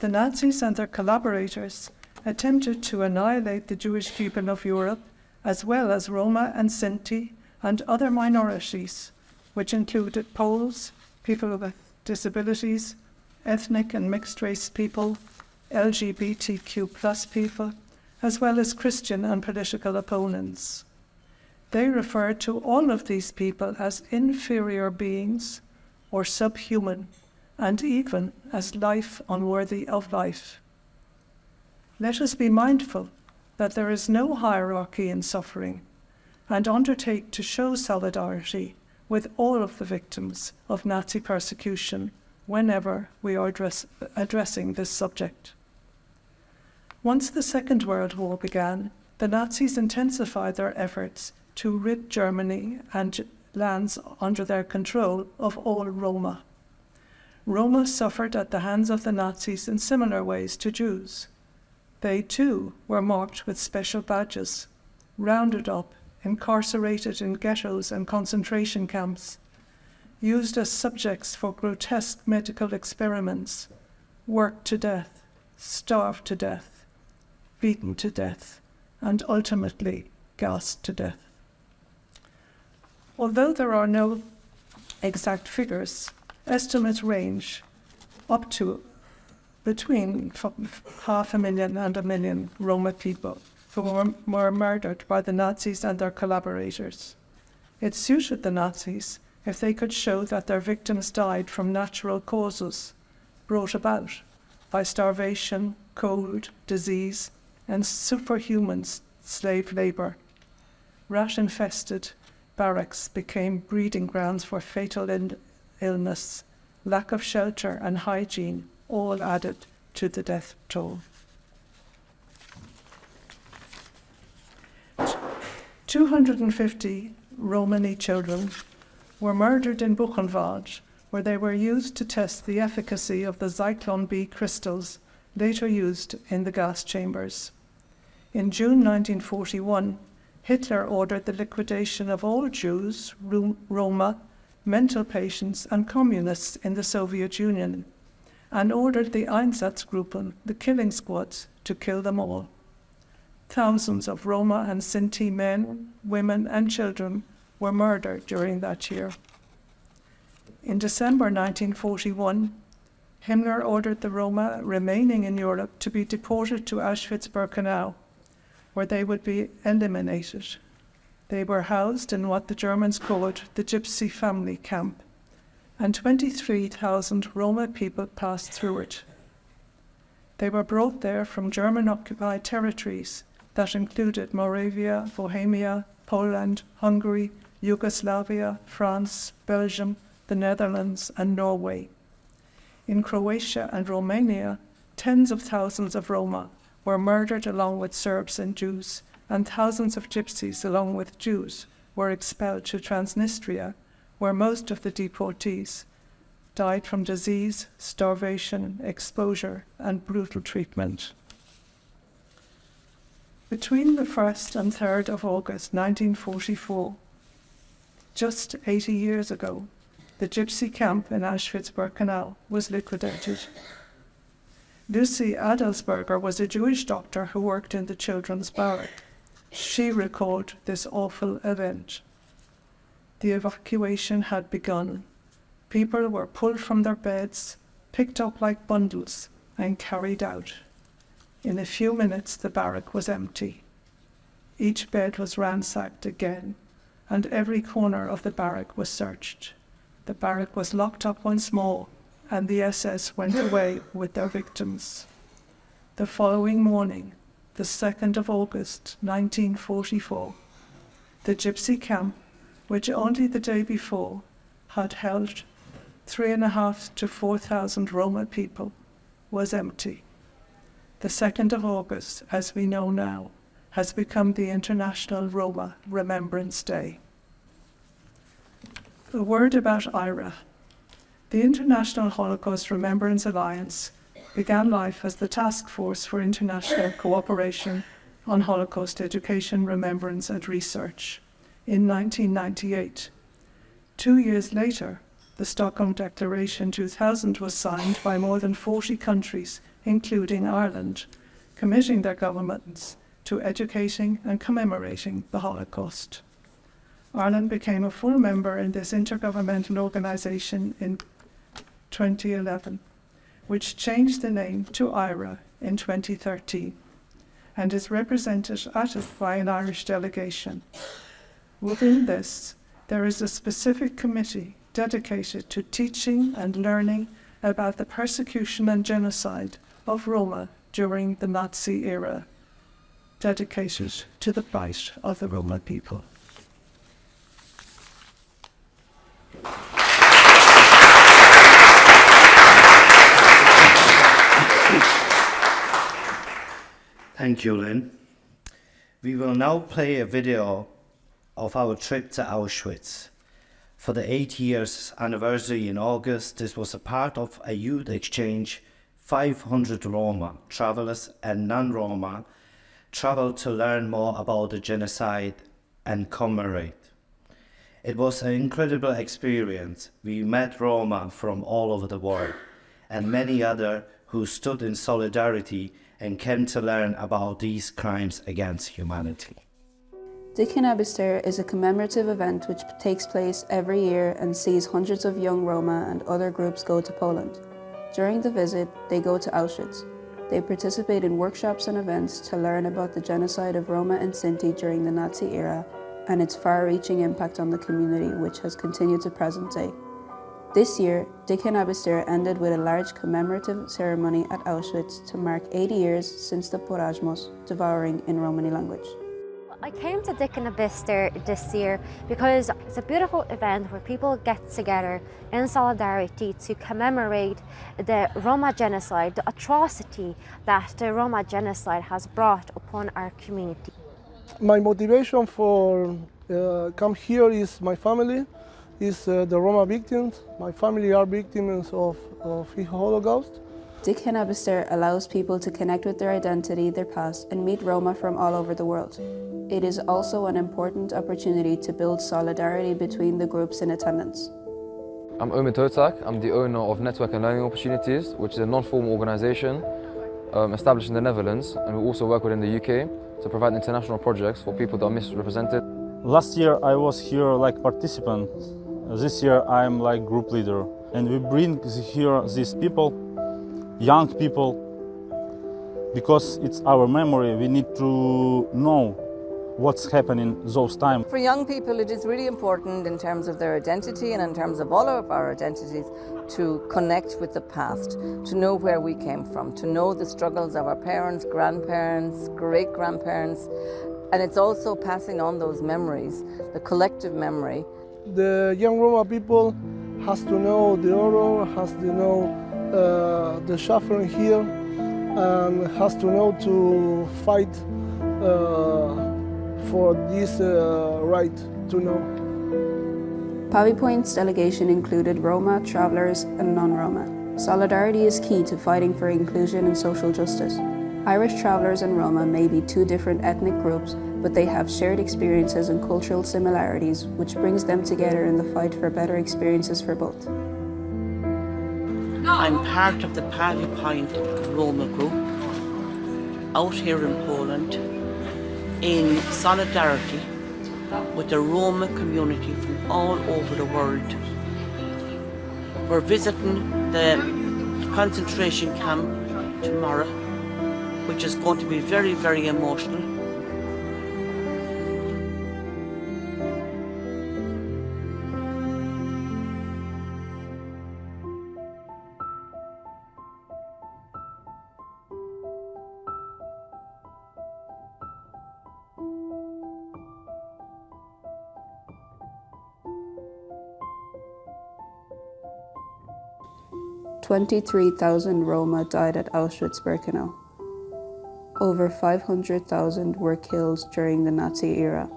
The Nazis and their collaborators attempted to annihilate the Jewish people of Europe, as well as Roma and Sinti and other minorities, which included Poles, people with disabilities, ethnic and mixed-race people, LGBTQ+ people, as well as Christian and political opponents. They referred to all of these people as inferior beings or subhuman, and even as life unworthy of life. Let us be mindful that there is no hierarchy in suffering, and undertake to show solidarity with all of the victims of Nazi persecution whenever we are addressing this subject. Once the Second World War began, the Nazis intensified their efforts to rid Germany and lands under their control of all Roma. Roma suffered at the hands of the Nazis in similar ways to Jews. They too were marked with special badges, rounded up, incarcerated in ghettos and concentration camps, used as subjects for grotesque medical experiments, worked to death, starved to death, beaten to death, and ultimately gassed to death. Although there are no exact figures, estimates range up to between 500,000 and 1 million Roma people who were murdered by the Nazis and their collaborators. It suited the Nazis if they could show that their victims died from natural causes brought about by starvation, cold, disease, and superhuman slave labor. Rat-infested barracks became breeding grounds for fatal illness, lack of shelter and hygiene, all added to the death toll. 250 Romani children were murdered in Buchenwald, where they were used to test the efficacy of the Zyklon B crystals later used in the gas chambers. In June 1941, Hitler ordered the liquidation of all Jews, Roma, mental patients and communists in the Soviet Union, and ordered the Einsatzgruppen, the killing squads, to kill them all. Thousands of Roma and Sinti men, women and children were murdered during that year. In December 1941, Himmler ordered the Roma remaining in Europe to be deported to Auschwitz-Birkenau, where they would be eliminated. They were housed in what the Germans called the Gypsy Family Camp, and 23,000 Roma people passed through it. They were brought there from German-occupied territories that included Moravia, Bohemia, Poland, Hungary, Yugoslavia, France, Belgium, the Netherlands, and Norway. In Croatia and Romania, tens of thousands of Roma were murdered along with Serbs and Jews, and thousands of Gypsies along with Jews were expelled to Transnistria, where most of the deportees died from disease, starvation, exposure, and brutal treatment. Between the 1st and 3rd of August 1944, just 80 years ago, the Gypsy camp in Auschwitz-Birkenau was liquidated. Lucy Adelsberger was a Jewish doctor who worked in the children's barrack. She recalled this awful event. The evacuation had begun. People were pulled from their beds, picked up like bundles, and carried out. In a few minutes, the barrack was empty. Each bed was ransacked again, and every corner of the barrack was searched. The barrack was locked up once more, and the SS went away with their victims. The following morning, the 2nd of August 1944, the Gypsy camp, which only the day before had held 3,500 to 4,000 Roma people, was empty. The 2nd of August, as we know now, has become the International Roma Remembrance Day. A word about IRA. The International Holocaust Remembrance Alliance began life as the Task Force for International Cooperation on Holocaust Education, Remembrance and Research in 1998. 2 years later, the Stockholm Declaration 2000 was signed by more than 40 countries, including Ireland, committing their governments to educating and commemorating the Holocaust. Ireland became a full member in this intergovernmental organisation in 2011, which changed the name to IRA in 2013, and is represented at it by an Irish delegation. Within this, there is a specific committee dedicated to teaching and learning about the persecution and genocide of Roma during the Nazi era, dedicated to the plight of the Roma people. Thank you, Lynn. We will now play a video of our trip to Auschwitz. For the 8 years anniversary in August, this was a part of a youth exchange. 500 Roma, travelers and non-Roma, traveled to learn more about the genocide and commemorate. It was an incredible experience. We met Roma from all over the world and many others who stood in solidarity and came to learn about these crimes against humanity. DCEDIY is a commemorative event which takes place every year and sees hundreds of young Roma and other groups go to Poland. During the visit, they go to Auschwitz. They participate in workshops and events to learn about the genocide of Roma and Sinti during the Nazi era and its far-reaching impact on the community, which has continued to present day. This year, DCEDIY ended with a large commemorative ceremony at Auschwitz to mark 80 years since the Porajmos, devouring in Romani language. I came to DCEDIY this year because it's a beautiful event where people get together in solidarity to commemorate the Roma Genocide, the atrocity that the Roma Genocide has brought upon our community. My motivation for come here is my family, is the Roma victims. My family are victims of the Holocaust. DCEDIY allows people to connect with their identity, their past, and meet Roma from all over the world. It is also an important opportunity to build solidarity between the groups in attendance. I'm Omid Totak. I'm the owner of Network and Learning Opportunities, which is a non-formal organisation established in the Netherlands, and we also work within the UK to provide international projects for people that are misrepresented. Last year I was here like participant. This year I'm like group leader, and we bring here these people, young people, because it's our memory. We need to know what's happening those times. For young people, it is really important in terms of their identity and in terms of all of our identities to connect with the past, to know where we came from, to know the struggles of our parents, grandparents, great-grandparents, and it's also passing on those memories, the collective memory. The young Roma people has to know the horror, has to know the suffering here, and has to know to fight for this right to know. Pavee Point's delegation included Roma, travellers and non-Roma. Solidarity is key to fighting for inclusion and social justice. Irish travellers and Roma may be two different ethnic groups, but they have shared experiences and cultural similarities, which brings them together in the fight for better experiences for both. I'm part of the Pavee Point Roma group out here in Poland in solidarity with the Roma community from all over the world. We're visiting the concentration camp tomorrow, which is going to be very, very emotional. "23,000 Roma died at Auschwitz-Birkenau. Over 500,000 were killed during the Nazi era.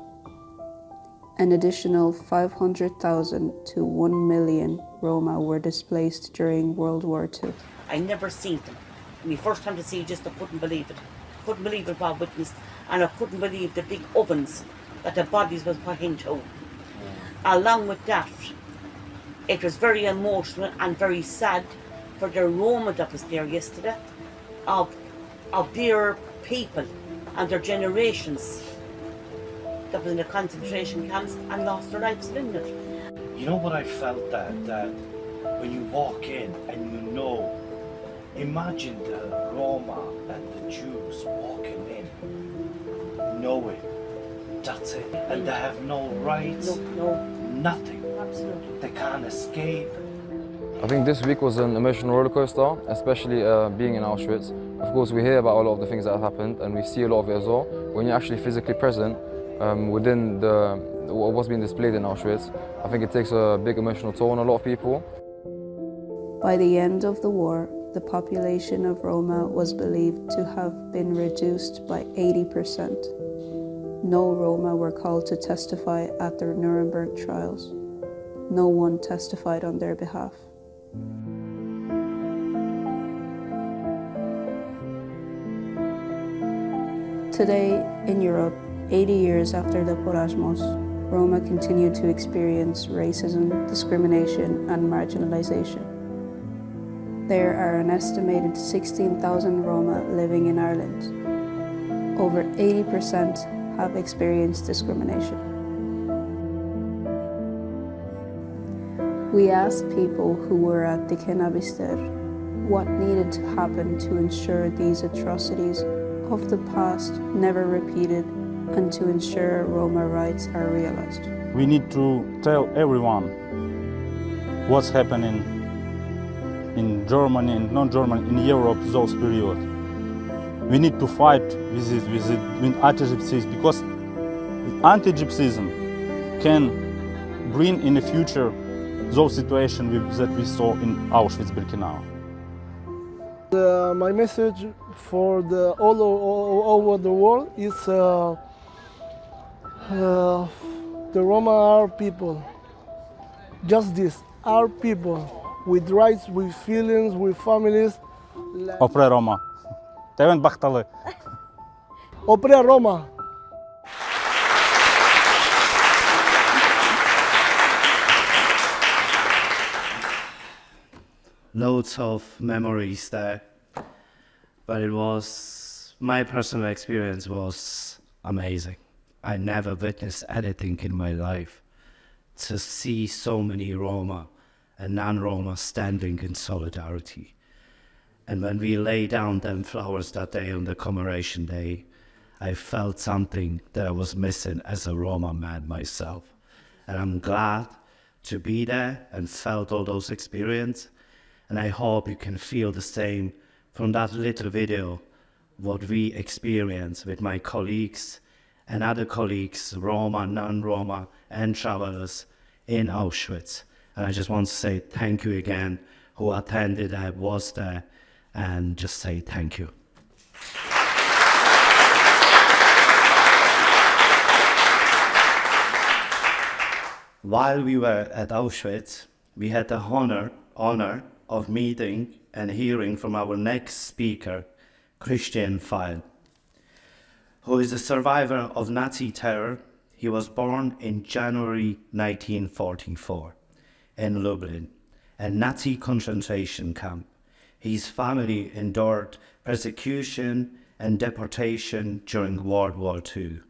An additional 500,000 to 1 million Roma were displaced during World War II. I never seen them. My first time to see it, I couldn't believe it. Couldn't believe it, Bob witnessed, and I couldn't believe the big ovens that the bodies was put into. Along with that, it was very emotional and very sad for the Roma that was there yesterday, of their people and their generations that was in the concentration camps and lost their lives in it. You know what I felt that when you walk in and you know, imagine the Roma and the Jews walking in, knowing that's it, and they have no rights, nothing. Absolutely. They can't escape. I think this week was an emotional roller coaster, especially being in Auschwitz. Of course, we hear about a lot of the things that have happened, and we see a lot of it as well. When you're actually physically present within what's being displayed in Auschwitz, I think it takes a big emotional toll on a lot of people. By the end of the war, the population of Roma was believed to have been reduced by 80%. No Roma were called to testify at the Nuremberg trials. No one testified on their behalf. Today, in Europe, 80 years after the Porajmos, Roma continue to experience racism, discrimination, and marginalization. There are an estimated 16,000 Roma living in Ireland. Over 80% have experienced discrimination. We asked people who were at the Kenabister what needed to happen to ensure these atrocities of the past never repeated and to ensure Roma rights are realized. We need to tell everyone what's happening in Germany and non-Germany, in Europe, those periods. We need to fight with anti-Gypsyism, because anti-Gypsyism can bring in the future those situations that we saw in Auschwitz-Birkenau. My message for all over the world is the Roma are people. Just this, are people with rights, with feelings, with families. Opre Roma. Teven Bachtale. Opre Roma. loads of memories there. But it was, my personal experience was amazing. I never witnessed anything in my life. To see so many Roma and non-Roma standing in solidarity. And when we lay down them flowers that day on the commemoration day, I felt something that I was missing as a Roma man myself. And I'm glad to be there and felt all those experiences. And I hope you can feel the same from that little video, what we experienced with my colleagues and other colleagues, Roma, non-Roma, and travelers in Auschwitz. And I just want to say thank you again, who attended, I was there, and just say thank you. While we were at Auschwitz, we had the honor of meeting and hearing from our next speaker, Christian Pavee, who is a survivor of Nazi terror. He was born in January 1944 in Lublin, a Nazi concentration camp. His family endured persecution and deportation during World War II.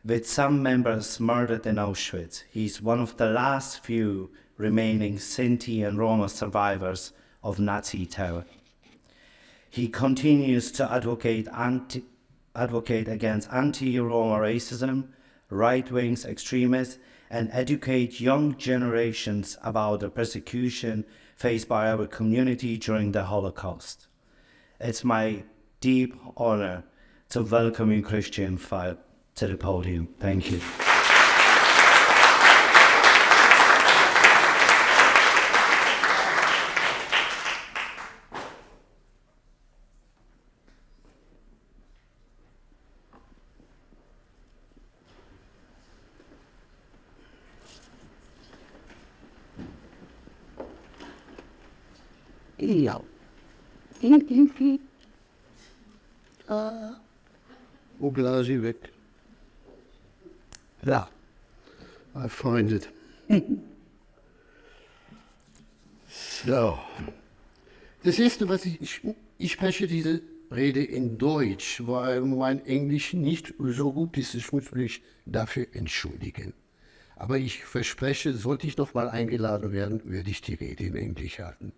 With some members murdered in Auschwitz, he is one of the last few remaining Sinti and Roma survivors of Nazi terror. He continues to advocate against anti-Roma racism, right-wing extremists, and educate young generations about the persecution faced by our community during the Holocaust. It's my deep honor to welcome you, Christian Pavee, to the podium. Thank you. Ja. Hoe blaas je weg? Ja, I find it. So. Das erste, was ich spreche diese Rede in Deutsch, weil mein Englisch nicht so gut ist. Ich muss mich dafür entschuldigen. Aber ich verspreche, sollte ich noch mal eingeladen werden, werde ich die Rede in Englisch halten.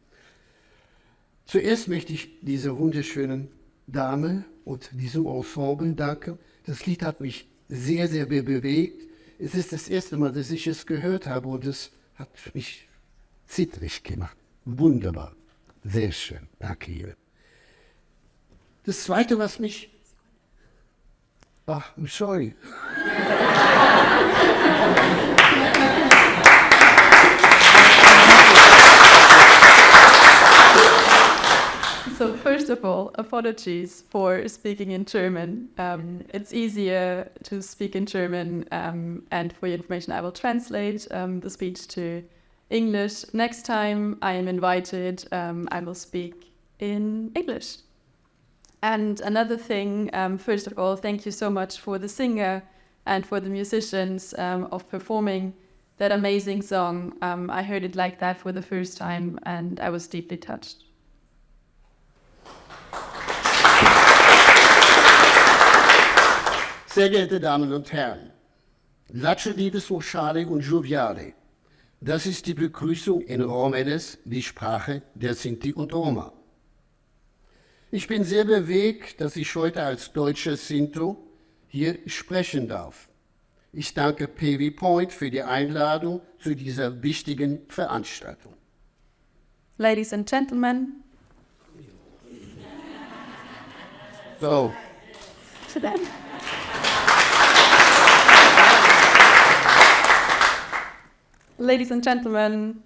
Zuerst möchte ich dieser wunderschönen Dame und diesem Ensemble danken. Das Lied hat mich sehr, sehr bewegt. Es ist das erste Mal, dass ich es gehört habe und es hat mich zittrig gemacht. Wunderbar. Sehr schön. Danke Ihnen. Das Zweite, was mich... Ach, sorry. So first of all, apologies for speaking in German. It's easier to speak in German, and for your information, I will translate the speech to English. Next time I am invited, I will speak in English. And another thing, first of all, thank you so much for the singer and for the musicians of performing that amazing song. I heard it like that for the first time, and I was deeply touched. Sehr geehrte Damen und Herren, Lacedeide sociale und joviale, das ist die Begrüßung in Romanes, die Sprache der Sinti und Roma. Ich bin sehr bewegt, dass ich heute als deutscher Sinto hier sprechen darf. Ich danke Pavee Point für die Einladung zu dieser wichtigen Veranstaltung. Ladies and gentlemen. So. To them. Ladies and gentlemen,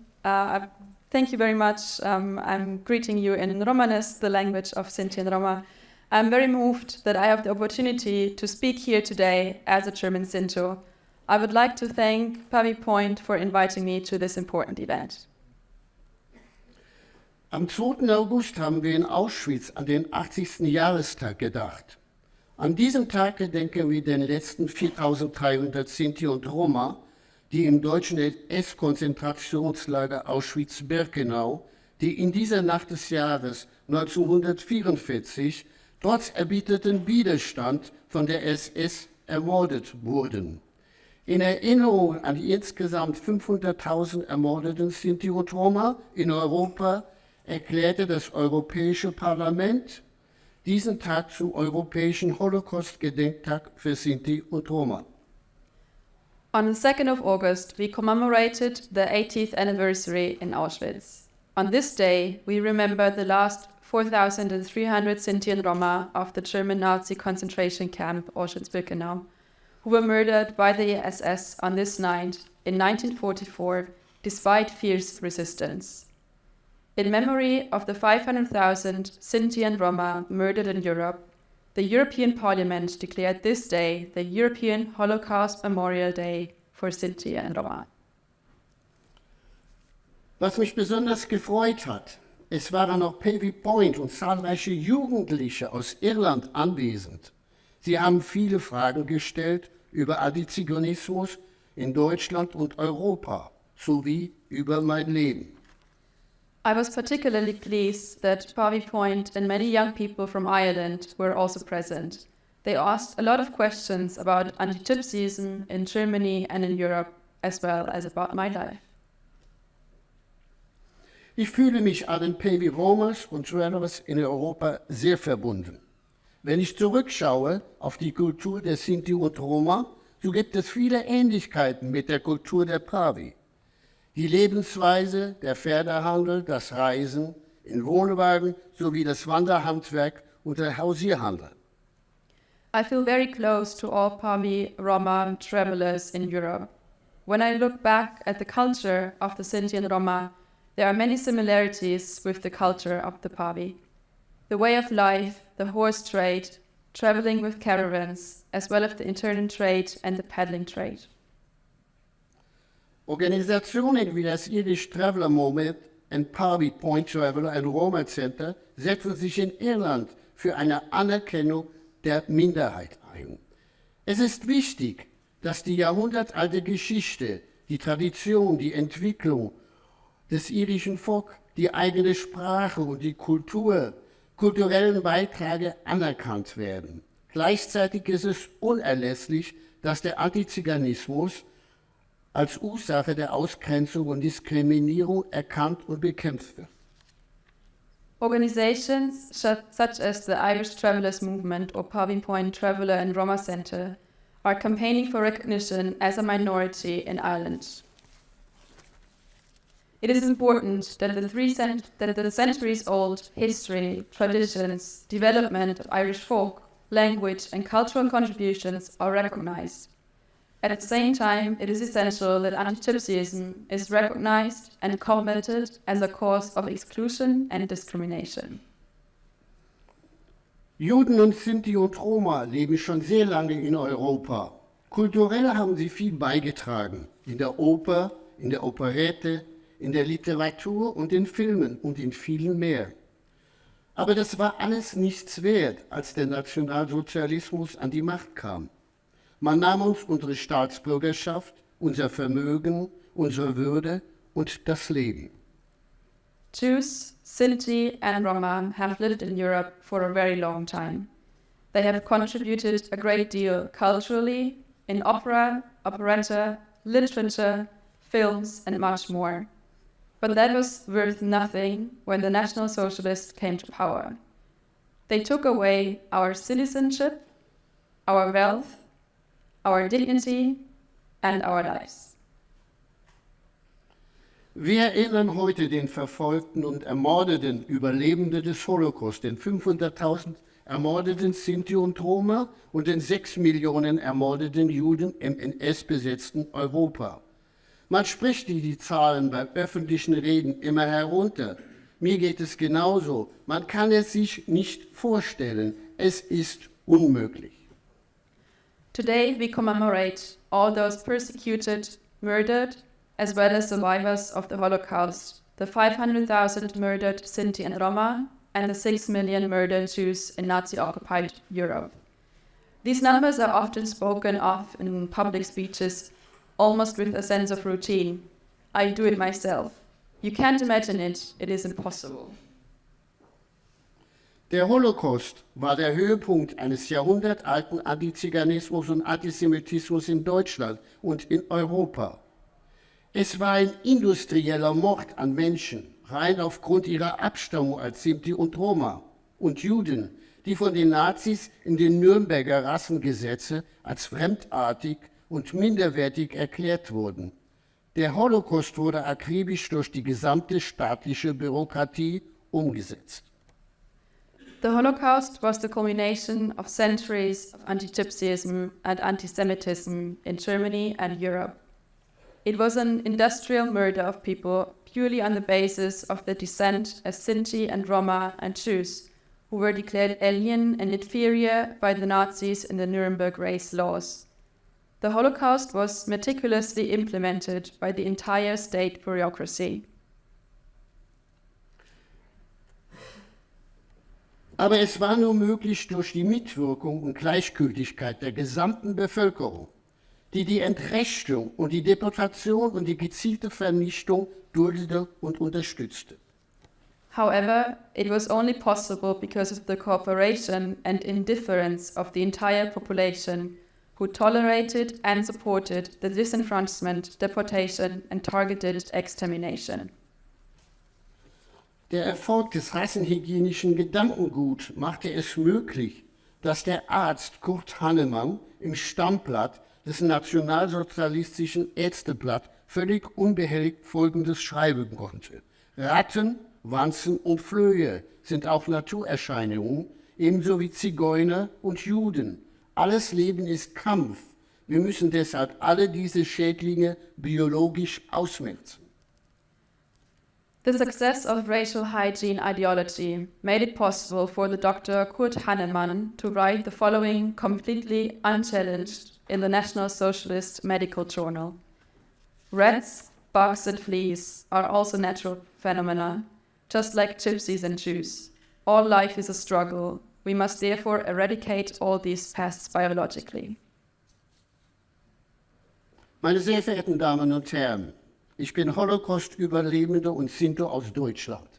thank you very much. I'm greeting you in Romanes, the language of Sinti and Roma. I'm very moved that I have the opportunity to speak here today as a German Sinto. I would like to thank Pavee Point for inviting me to this important event. Am 2. August haben wir in Auschwitz an den 80. Jahrestag gedacht. An diesem Tag gedenken wir den letzten 4.300 Sinti und Roma, die im deutschen SS-Konzentrationslager Auschwitz-Birkenau die in dieser Nacht des Jahres 1944 trotz erbitterten Widerstand von der SS ermordet wurden. In Erinnerung an die insgesamt 500.000 ermordeten Sinti und Roma in Europa erklärte das Europäische Parlament diesen Tag zum Europäischen Holocaust-Gedenktag für Sinti und Roma. On the 2nd of August, we commemorated the 80th anniversary in Auschwitz. On this day, we remember the last 4,300 Sinti and Roma of the German Nazi concentration camp Auschwitz-Birkenau, who were murdered by the SS on this night in 1944, despite fierce resistance. In memory of the 500,000 Sinti and Roma murdered in Europe, the European Parliament declared this day the European Holocaust Memorial Day for Sinti and Roma. Was mich besonders gefreut hat, es waren auch Pavee Point und zahlreiche Jugendliche aus Irland anwesend. Sie haben viele Fragen gestellt über Antiziganismus in Deutschland und Europa, sowie über mein Leben. I was particularly pleased that Pavee Point and many young people from Ireland were also present. They asked a lot of questions about anti-Gypsyism in Germany and in Europe, as well as about my life. Ich fühle mich allen Pavee Romas und Travelers in Europa sehr verbunden. Wenn ich zurückschaue auf die Kultur der Sinti und Roma, so gibt es viele Ähnlichkeiten mit der Kultur der Pavee. Die Lebensweise, der Pferdehandel, das Reisen in Wohnwagen sowie das Wanderhandwerk und der Hausierhandel. I feel very close to all Pavee Roma travelers in Europe. When I look back at the culture of the Sinti and Roma, there are many similarities with the culture of the Pavee. The way of life, the horse trade, traveling with caravans, as well as the internal trade and the paddling trade. Organisationen wie das Irish Traveller Movement and Pavee Point Traveller and Roma Center setzen sich in Irland für eine Anerkennung der Minderheit ein. Es ist wichtig, dass die jahrhundertalte Geschichte, die Tradition, die Entwicklung des irischen Volkes, die eigene Sprache und die kulturellen Beiträge anerkannt werden. Gleichzeitig ist es unerlässlich, dass der Antiziganismus als Ursache der Ausgrenzung und Diskriminierung erkannt und bekämpft wird. Organizations such as the Irish Travellers Movement or Pavee Point Traveller and Roma Centre are campaigning for recognition as a minority in Ireland. It is important that the centuries-old history, traditions, development of Irish folk, language and cultural contributions are recognized. At the same time, it is essential that anti-Gypsyism is recognized and combated as a cause of exclusion and discrimination. Juden und Sinti und Roma leben schon sehr lange in Europa. Kulturell haben sie viel beigetragen. In der Oper, in der Operette, in der Literatur und in Filmen und in vielen mehr. Aber das war alles nichts wert, als der Nationalsozialismus an die Macht kam. Man nahm uns unsere Staatsbürgerschaft, unser Vermögen, unsere Würde und das Leben. Jews, Sinti and Roma have lived in Europe for a very long time. They have contributed a great deal culturally, in opera, operetta, literature, films and much more. But that was worth nothing when the National Socialists came to power. They took away our citizenship, our wealth, our dignity and our lives. Wir erinnern heute den verfolgten und ermordeten Überlebenden des Holocaust, den 500.000 ermordeten Sinti und Roma und den 6 Millionen ermordeten Juden im NS-besetzten Europa. Man spricht die Zahlen bei öffentlichen Reden immer herunter. Mir geht es genauso. Man kann es sich nicht vorstellen. Es ist unmöglich. Today we commemorate all those persecuted, murdered, as well as survivors of the Holocaust, the 500,000 murdered Sinti and Roma, and the 6 million murdered Jews in Nazi-occupied Europe. These numbers are often spoken of in public speeches, almost with a sense of routine. I do it myself. You can't imagine it, it is impossible. Der Holocaust war der Höhepunkt eines jahrhundertalten Antiziganismus und Antisemitismus in Deutschland und in Europa. Es war ein industrieller Mord an Menschen, rein aufgrund ihrer Abstammung als Sinti und Roma und Juden, die von den Nazis in den Nürnberger Rassengesetze als fremdartig und minderwertig erklärt wurden. Der Holocaust wurde akribisch durch die gesamte staatliche Bürokratie umgesetzt. The Holocaust was the culmination of centuries of anti-Gypsyism and anti-Semitism in Germany and Europe. It was an industrial murder of people purely on the basis of their descent as Sinti and Roma and Jews, who were declared alien and inferior by the Nazis in the Nuremberg race laws. The Holocaust was meticulously implemented by the entire state bureaucracy. Aber es war nur möglich durch die Mitwirkung und Gleichgültigkeit der gesamten Bevölkerung, die die Entrechtung und die Deportation und die gezielte Vernichtung duldete und unterstützte. However, it was only possible because of the cooperation and indifference of the entire population, who tolerated and supported the disenfranchisement, deportation and targeted extermination. Der Erfolg des rassenhygienischen Gedankenguts machte es möglich, dass der Arzt Kurt Hannemann im Stammblatt des Nationalsozialistischen Ärzteblatt völlig unbehelligt Folgendes schreiben konnte: Ratten, Wanzen und Flöhe sind auch Naturerscheinungen, ebenso wie Zigeuner und Juden. Alles Leben ist Kampf. Wir müssen deshalb alle diese Schädlinge biologisch ausmerzen. The success of racial hygiene ideology made it possible for the Dr. Kurt Hannemann to write the following completely unchallenged in the National Socialist Medical Journal. Rats, bugs and fleas are also natural phenomena, just like gypsies and Jews. All life is a struggle. We must therefore eradicate all these pests biologically. Meine sehr verehrten Damen und Herren, ich bin Holocaust-Überlebender und Sinto aus Deutschland.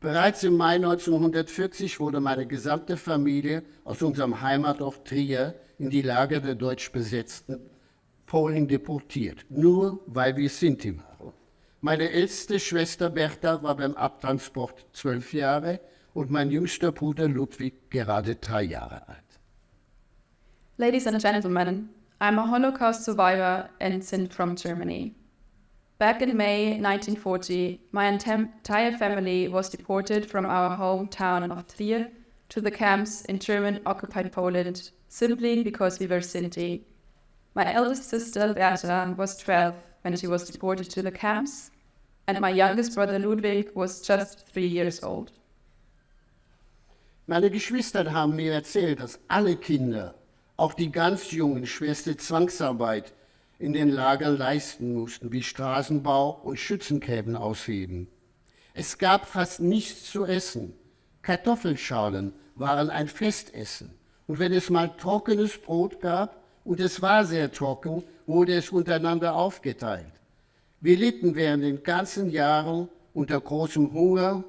Bereits im Mai 1940 wurde meine gesamte Familie aus unserem Heimatort Trier in die Lager der deutsch besetzten Polen deportiert, nur weil wir Sinti waren. Meine älteste Schwester Bertha war beim Abtransport 12 Jahre und mein jüngster Bruder Ludwig gerade 3 Jahre alt. Ladies and gentlemen, I'm a Holocaust survivor and Sint from Germany. Back in May 1940, my entire family was deported from our hometown of Trier to the camps in German-occupied Poland, simply because we were Sinti. My eldest sister, Berta, was 12 when she was deported to the camps, and my youngest brother, Ludwig, was just 3 years old. Meine Geschwister haben mir erzählt, dass alle Kinder, auch die ganz Jungen, schwerste Zwangsarbeit in den Lagern leisten mussten, wie Straßenbau und Schützengräben ausheben. Es gab fast nichts zu essen. Kartoffelschalen waren ein Festessen. Und wenn es mal trockenes Brot gab, und es war sehr trocken, wurde es untereinander aufgeteilt. Wir litten während den ganzen Jahren unter großem Hunger,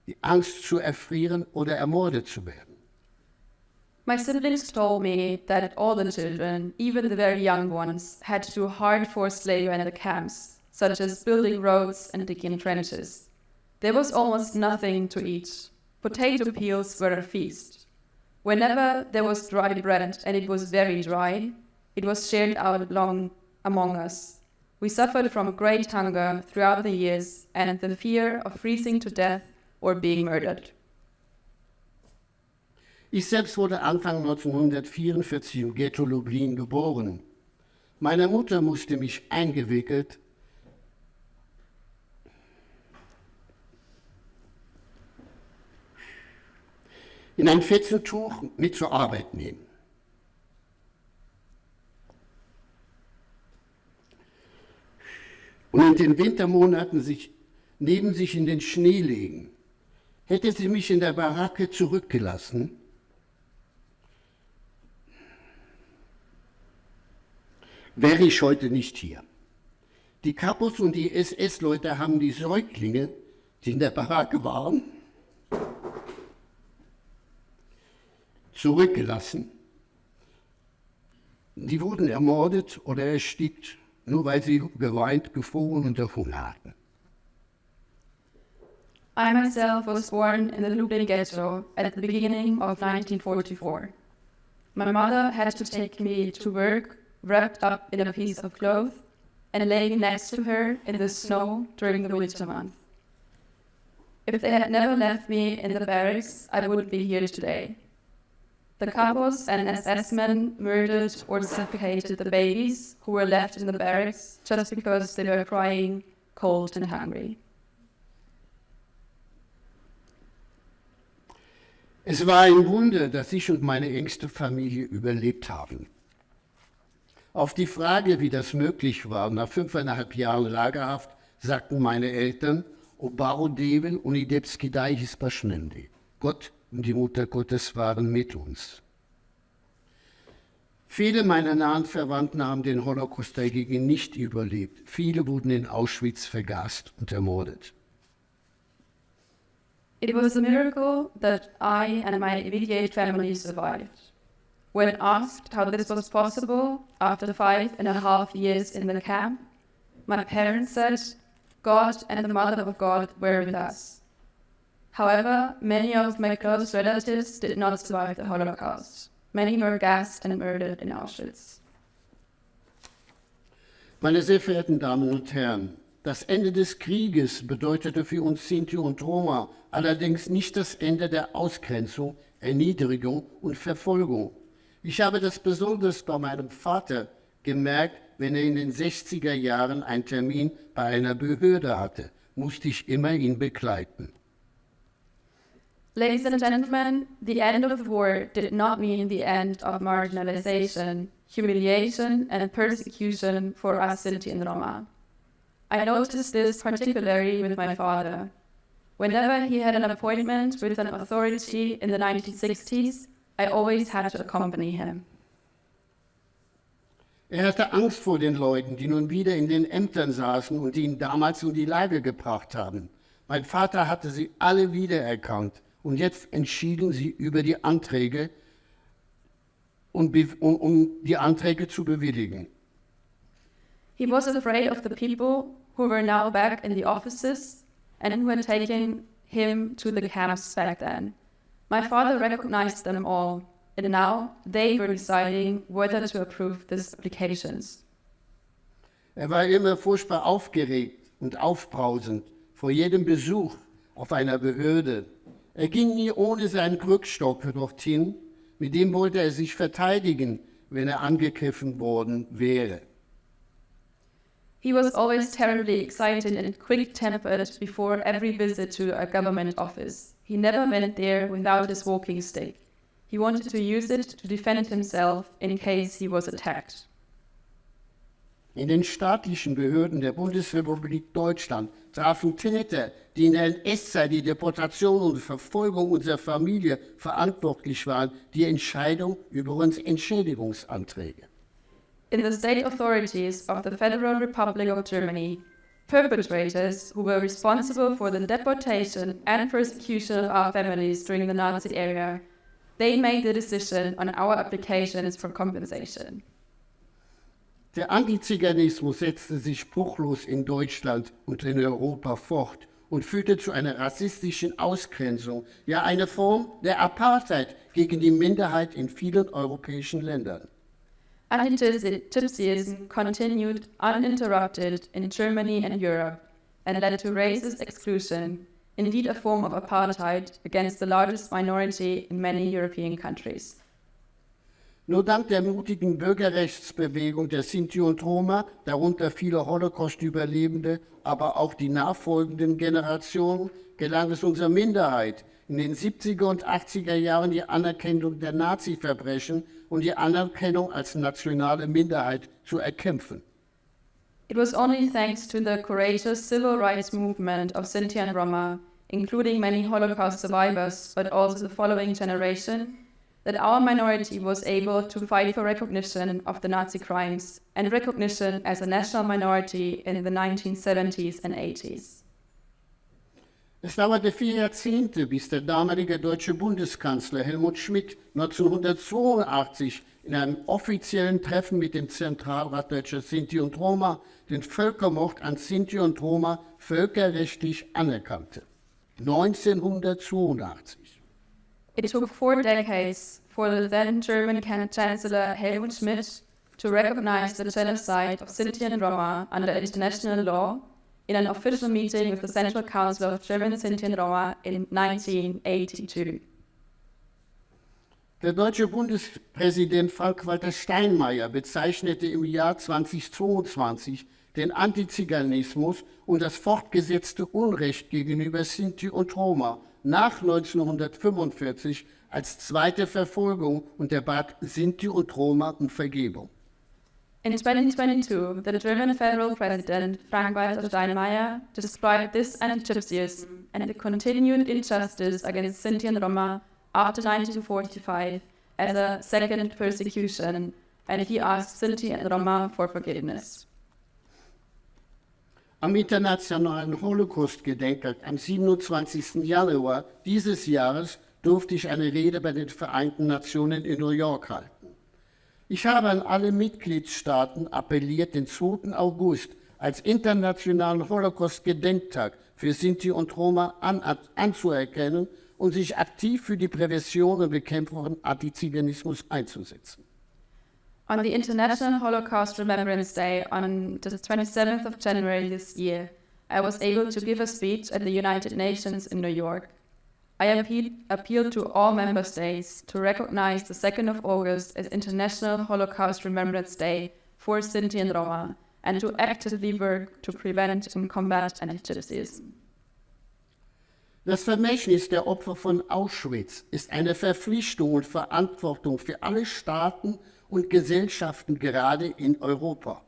die Angst zu erfrieren oder ermordet zu werden. My siblings told me that all the children, even the very young ones, had to do hard forced labor in the camps, such as building roads and digging trenches. There was almost nothing to eat. Potato peels were a feast. Whenever there was dry bread, and it was very dry, it was shared out among us. We suffered from great hunger throughout the years and the fear of freezing to death or being murdered. Ich selbst wurde Anfang 1944 im Ghetto Lublin geboren. Meine Mutter musste mich eingewickelt in ein Fetzentuch mit zur Arbeit nehmen. Und in den Wintermonaten neben sich in den Schnee legen. Hätte sie mich in der Baracke zurückgelassen, wäre ich heute nicht hier. Die Kapos und die SS-Leute haben die Säuglinge, die in der Baracke waren, zurückgelassen. Die wurden ermordet oder erstickt, nur weil sie geweint, gefroren und Hunger hatten. I myself was born in the Lublin ghetto at the beginning of 1944. My mother had to take me to work wrapped up in a piece of cloth and laying next to her in the snow during the winter months. If they had never left me in the barracks, I wouldn't be here today. The capos and SS men murdered or suffocated the babies who were left in the barracks just because they were crying, cold and hungry. Es war ein Wunder, dass ich und meine engste Familie überlebt haben. Auf die Frage, wie das möglich war, nach 5,5 Jahren Lagerhaft, sagten meine Eltern, Obaro Deven und DCEDIY Hispashnendi. Gott und die Mutter Gottes waren mit uns. Viele meiner nahen Verwandten haben den Holocaust dagegen nicht überlebt. Viele wurden in Auschwitz vergast und ermordet. It was a miracle that I and my immediate family survived. When asked how this was possible after 5.5 years in the camp, my parents said, God and the Mother of God were with us. However, many of my close relatives did not survive the Holocaust. Many were gassed and murdered in Auschwitz. Meine sehr verehrten Damen und Herren, das Ende des Krieges bedeutete für uns Sinti und Roma allerdings nicht das Ende der Ausgrenzung, Erniedrigung und Verfolgung. Ich habe das besonders bei meinem Vater gemerkt, wenn er in den 60er Jahren einen Termin bei einer Behörde hatte, musste ich immer ihn begleiten. Ladies and gentlemen, the end of the war did not mean the end of marginalization, humiliation and persecution for us Sinti and Roma. I noticed this particularly with my father. Whenever he had an appointment with an authority in the 1960s, I always had to accompany him. Er hatte Angst vor den Leuten, die nun wieder in den Ämtern saßen und die ihn damals in die Lage gebracht haben. Mein Vater hatte sie alle wiedererkannt und jetzt entschieden sie über die Anträge, um die Anträge zu bewilligen. He was afraid of the people who were now back in the offices and who had taken him to the camps back then. My father recognized them all, and now they were deciding whether to approve these applications. Er war immer furchtbar aufgeregt und aufbrausend vor jedem Besuch auf einer Behörde. Er ging nie ohne seinen Krückstock dorthin, mit dem wollte er sich verteidigen, wenn er angegriffen worden wäre. He was always terribly excited and quick-tempered before every visit to a government office. He never went there without his walking stick. He wanted to use it to defend himself in case he was attacked. In den staatlichen Behörden der Bundesrepublik Deutschland trafen Täter, die in der NS-Zeit die Deportation und Verfolgung unserer Familie verantwortlich waren, die Entscheidung über unsere Entschädigungsanträge. In the state authorities of the Federal Republic of Germany, perpetrators who were responsible for the deportation and persecution of our families during the Nazi era, they made the decision on our applications for compensation. Der Antiziganismus setzte sich spruchlos in Deutschland und in Europa fort und führte zu einer rassistischen Ausgrenzung, ja einer Form der Apartheid gegen die Minderheit in vielen europäischen Ländern. Anti-Gypsyism continued uninterrupted in Germany and Europe and led to racist exclusion, indeed a form of apartheid against the largest minority in many European countries. Nur dank der mutigen Bürgerrechtsbewegung der Sinti und Roma, darunter viele Holocaust-Überlebende, aber auch die nachfolgenden Generationen, gelang es unserer Minderheit, in den 70er und 80er Jahren die Anerkennung der Nazi-Verbrechen und die Anerkennung als nationale Minderheit zu erkämpfen. It was only thanks to the courageous civil rights movement of Sinti and Roma, including many Holocaust survivors, but also the following generation, that our minority was able to fight for recognition of the Nazi crimes and recognition as a national minority in the 1970s and 80s. Es dauerte 4 Jahrzehnte, bis der damalige deutsche Bundeskanzler Helmut Schmidt 1982 in einem offiziellen Treffen mit dem Zentralrat deutscher Sinti und Roma den Völkermord an Sinti und Roma völkerrechtlich anerkannte. 1982. It took 4 decades for the then German Chancellor Helmut Schmidt to recognize the genocide of Sinti and Roma under international law in an official meeting with the Central Council of German Sinti and Roma in 1982. Der deutsche Bundespräsident Frank-Walter Steinmeier bezeichnete im Jahr 2022 den Antiziganismus und das fortgesetzte Unrecht gegenüber Sinti und Roma nach 1945 als zweite Verfolgung und er bat Sinti und Roma um Vergebung. In 2022, the German federal president, Frank-Walter Steinmeier, described this anti-Gypsyism and the continued injustice against Sinti and Roma after 1945 as a second persecution, and he asked Sinti and Roma for forgiveness. Am Internationalen Holocaust-Gedenktag am 27. Januar dieses Jahres durfte ich eine Rede bei den Vereinten Nationen in New York halten. Ich habe an alle Mitgliedstaaten appelliert, den 2. August als Internationalen Holocaust-Gedenktag für Sinti und Roma anzuerkennen und sich aktiv für die Prävention und Bekämpfung von Antiziganismus einzusetzen. On the International Holocaust Remembrance Day on the 27th of January this year, I was able to give a speech at the United Nations in New York. I appealed to all member states to recognize the 2nd of August as International Holocaust Remembrance Day for Sinti and Roma and to actively work to prevent and combat anti-Gypsyism. Das Vermächtnis der Opfer von Auschwitz ist eine Verpflichtung und Verantwortung für alle Staaten und Gesellschaften gerade in Europa.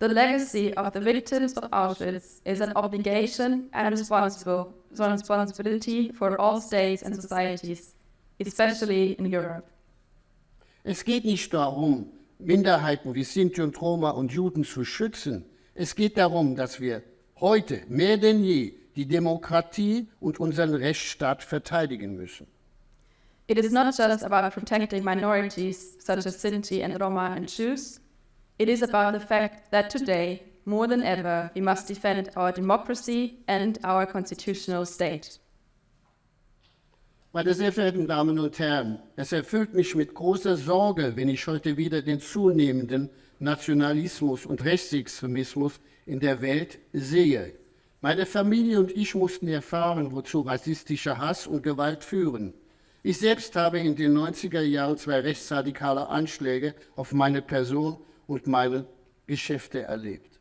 The legacy of the victims of Auschwitz is an obligation and responsibility for all states and societies, especially in Europe. Es geht nicht darum, Minderheiten wie Sinti und Roma und Juden zu schützen. Es geht darum, dass wir heute mehr denn je die Demokratie und unseren Rechtsstaat verteidigen müssen. It is not just about protecting minorities such as Sinti and Roma and Jews. It is about the fact that today, more than ever, we must defend our democracy and our constitutional state. Meine sehr verehrten Damen und Herren, es erfüllt mich mit großer Sorge, wenn ich heute wieder den zunehmenden Nationalismus und Rechtsextremismus in der Welt sehe. Meine Familie und ich mussten erfahren, wozu rassistischer Hass und Gewalt führen. Ich selbst habe in den 90er Jahren 2 rechtsradikale Anschläge auf meine Person und meine Geschäfte erlebt.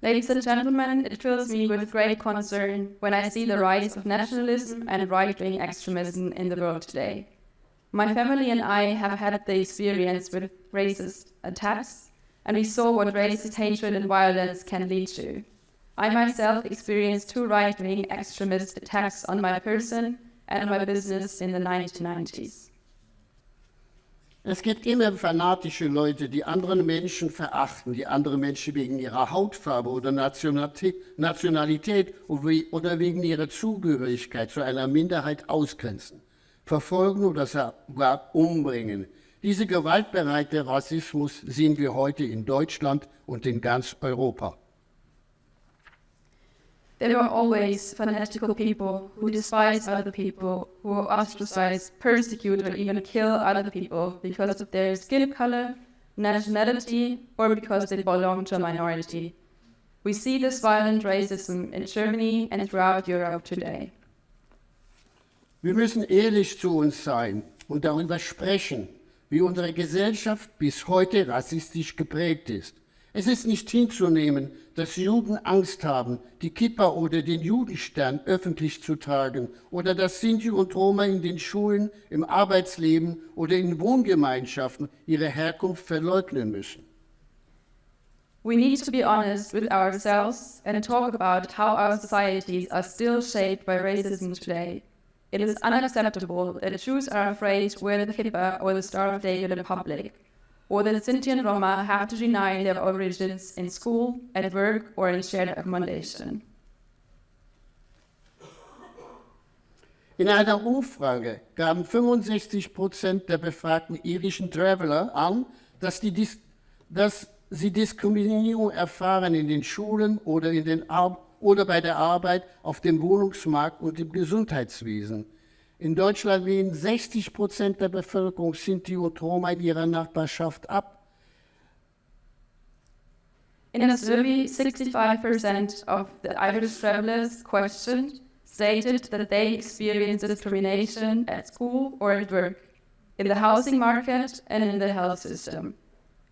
Ladies and gentlemen, it fills me with great concern when I see the rise of nationalism and right-wing extremism in the world today. My family and I have had the experience with racist attacks, and we saw what racist hatred and violence can lead to. I myself experienced 2 right-wing extremist attacks on my person and my business in the 1990s. Es gibt immer fanatische Leute, die andere Menschen verachten, die andere Menschen wegen ihrer Hautfarbe oder Nationalität oder wegen ihrer Zugehörigkeit zu einer Minderheit ausgrenzen, verfolgen oder sogar umbringen. Diese gewaltbereite Rassismus sehen wir heute in Deutschland und in ganz Europa. There are always fanatical people who despise other people, who ostracize, persecute, or even kill other people because of their skin color, nationality, or because they belong to a minority. We see this violent racism in Germany and throughout Europe today. Wir müssen ehrlich zu uns sein und darüber sprechen, wie unsere Gesellschaft bis heute rassistisch geprägt ist. Es ist nicht hinzunehmen, dass Juden Angst haben, die Kippa oder den Judenstern öffentlich zu tragen oder dass Sinti und Roma in den Schulen, im Arbeitsleben oder in Wohngemeinschaften ihre Herkunft verleugnen müssen. We need to be honest with ourselves and talk about how our societies are still shaped by racism today. It is unacceptable that Jews are afraid to wear the kippah or the Star of David in public, or that Sinti and Roma have to deny their origins in school, at work, or in shared accommodation. In einer Umfrage gaben 65% der befragten irischen Traveler an, dass sie Diskriminierung erfahren in den Schulen oder, oder bei der Arbeit, auf dem Wohnungsmarkt und im Gesundheitswesen. In Deutschland lehnen 60% der Bevölkerung Sinti und Roma in ihrer Nachbarschaft ab. In a survey, 65% of the Irish travelers questioned stated that they experience discrimination at school or at work, in the housing market and in the health system.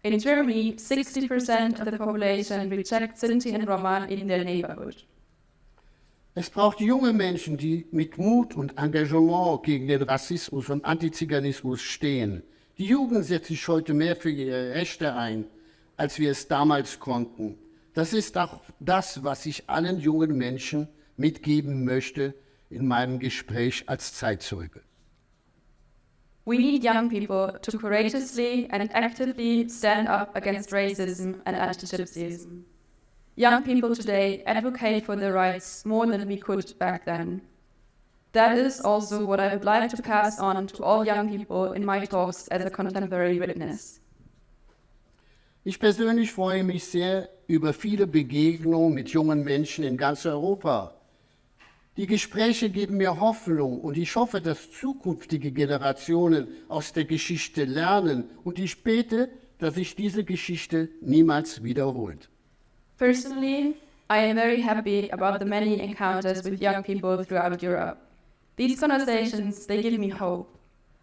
In Germany, 60% of the population reject Sinti and Roma in their neighborhood. Es braucht junge Menschen, die mit Mut und Engagement gegen den Rassismus und Antiziganismus stehen. Die Jugend setzt sich heute mehr für ihre Rechte ein, als wir es damals konnten. Das ist auch das, was ich allen jungen Menschen mitgeben möchte in meinem Gespräch als Zeitzeuge. We need young people to courageously and actively stand up against racism and anti-Gypsyism. Young people today advocate for their rights more than we could back then. That is also what I would like to pass on to all young people in my talks as a contemporary witness. Ich persönlich freue mich sehr über viele Begegnungen mit jungen Menschen in ganz Europa. Die Gespräche geben mir Hoffnung und ich hoffe, dass zukünftige Generationen aus der Geschichte lernen und ich bete, dass sich diese Geschichte niemals wiederholt. Personally, I am very happy about the many encounters with young people throughout Europe. These conversations, they give me hope.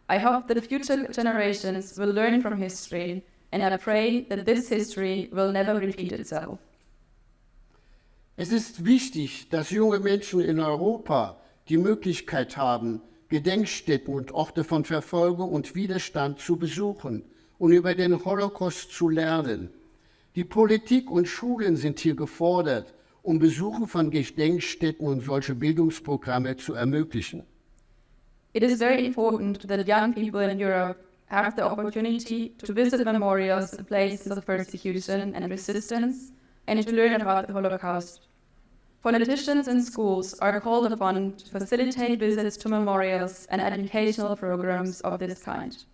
I hope that future generations will learn from history, and I pray that this history will never repeat itself. Es ist wichtig, dass junge Menschen in Europa die Möglichkeit haben, Gedenkstätten und Orte von Verfolgung und Widerstand zu besuchen und über den Holocaust zu lernen. Die Politik und Schulen sind hier gefordert, um Besuche von Gedenkstätten und solche Bildungsprogramme zu ermöglichen. It is very important that young people in Europe have the opportunity to visit memorials and places of persecution and resistance and to learn about the Holocaust. Politicians and schools are called upon to facilitate visits to memorials and educational programs of this kind.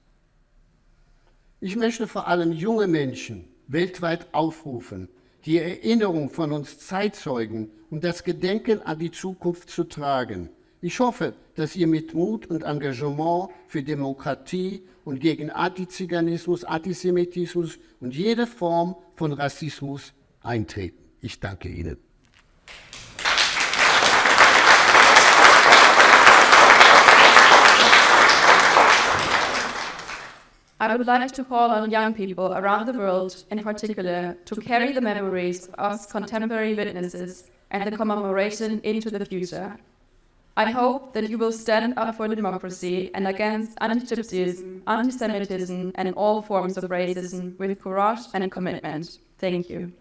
Ich möchte vor allem junge Menschen weltweit aufrufen, die Erinnerung von uns Zeitzeugen und das Gedenken an die Zukunft zu tragen. Ich hoffe, dass ihr mit Mut und Engagement für Demokratie und gegen Antiziganismus, Antisemitismus und jede Form von Rassismus eintreten. Ich danke Ihnen. I would like to call on young people around the world, in particular, to carry the memories of us contemporary witnesses and the commemoration into the future. I hope that you will stand up for democracy and against anti-Gypsyism, anti-Semitism, and all forms of racism with courage and commitment. Thank you.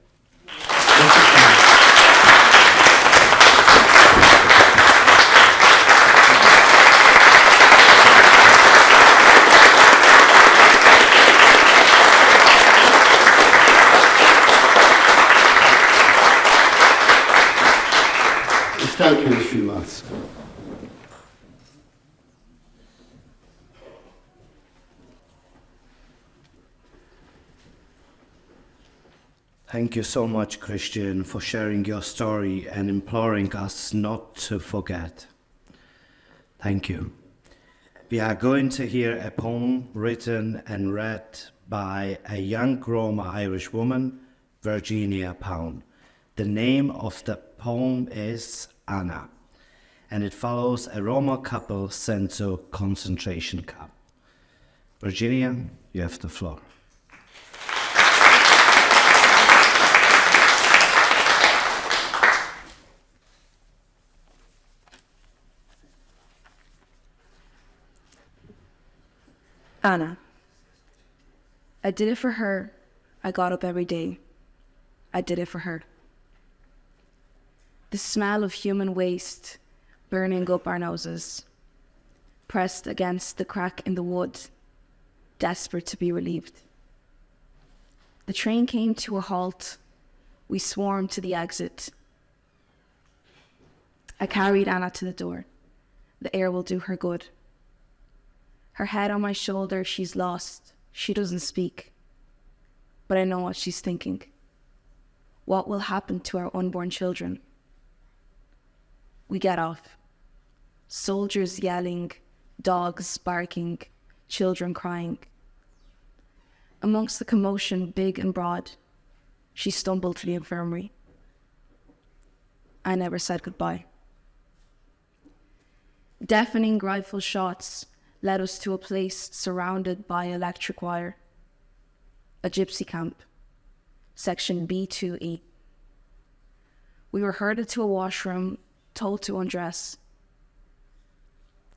Ich danke Ihnen vielmals. Thank you so much, Christian, for sharing your story and imploring us not to forget. Thank you. We are going to hear a poem written and read by a young Roma Irish woman, Virginia Pound. The name of the poem is Anna, and it follows a Roma couple sent to concentration camp. Virginia, you have the floor. Anna. I did it for her. I got up every day. I did it for her. The smell of human waste burning up our noses. pressed against the crack in the wood, desperate to be relieved. The train came to a halt. We swarmed to the exit. I carried Anna to the door. The air will do her good. Her head on my shoulder, she's lost. She doesn't speak. But I know what she's thinking. What will happen to our unborn children? We get off. Soldiers yelling, dogs barking, children crying. Amongst the commotion, big and broad, she stumbled to the infirmary. I never said goodbye. Deafening rifle shots led us to a place surrounded by electric wire. A gypsy camp, section B2E. We were herded to a washroom, told to undress.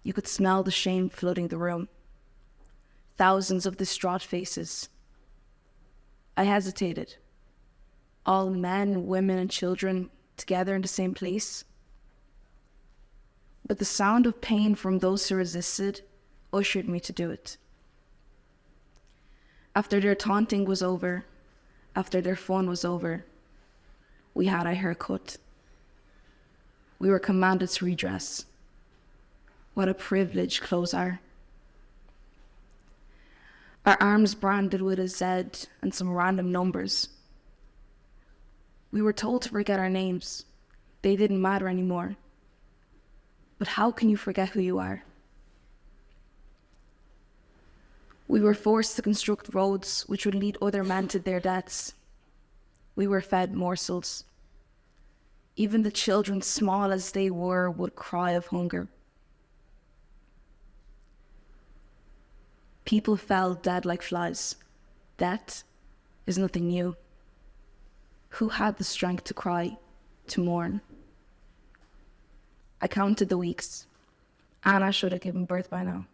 You could smell the shame flooding the room. Thousands of distraught faces. I hesitated. All men, women, and children together in the same place. But the sound of pain from those who resisted ushered me to do it. After their taunting was over, after their fun was over, we had our hair cut. We were commanded to redress. What a privilege clothes are. Our arms branded with a Z and some random numbers. We were told to forget our names. They didn't matter anymore. But how can you forget who you are? We were forced to construct roads which would lead other men to their deaths. We were fed morsels. Even the children, small as they were, would cry of hunger. People fell dead like flies. Death is nothing new. Who had the strength to cry, to mourn? I counted the weeks. Anna should have given birth by now.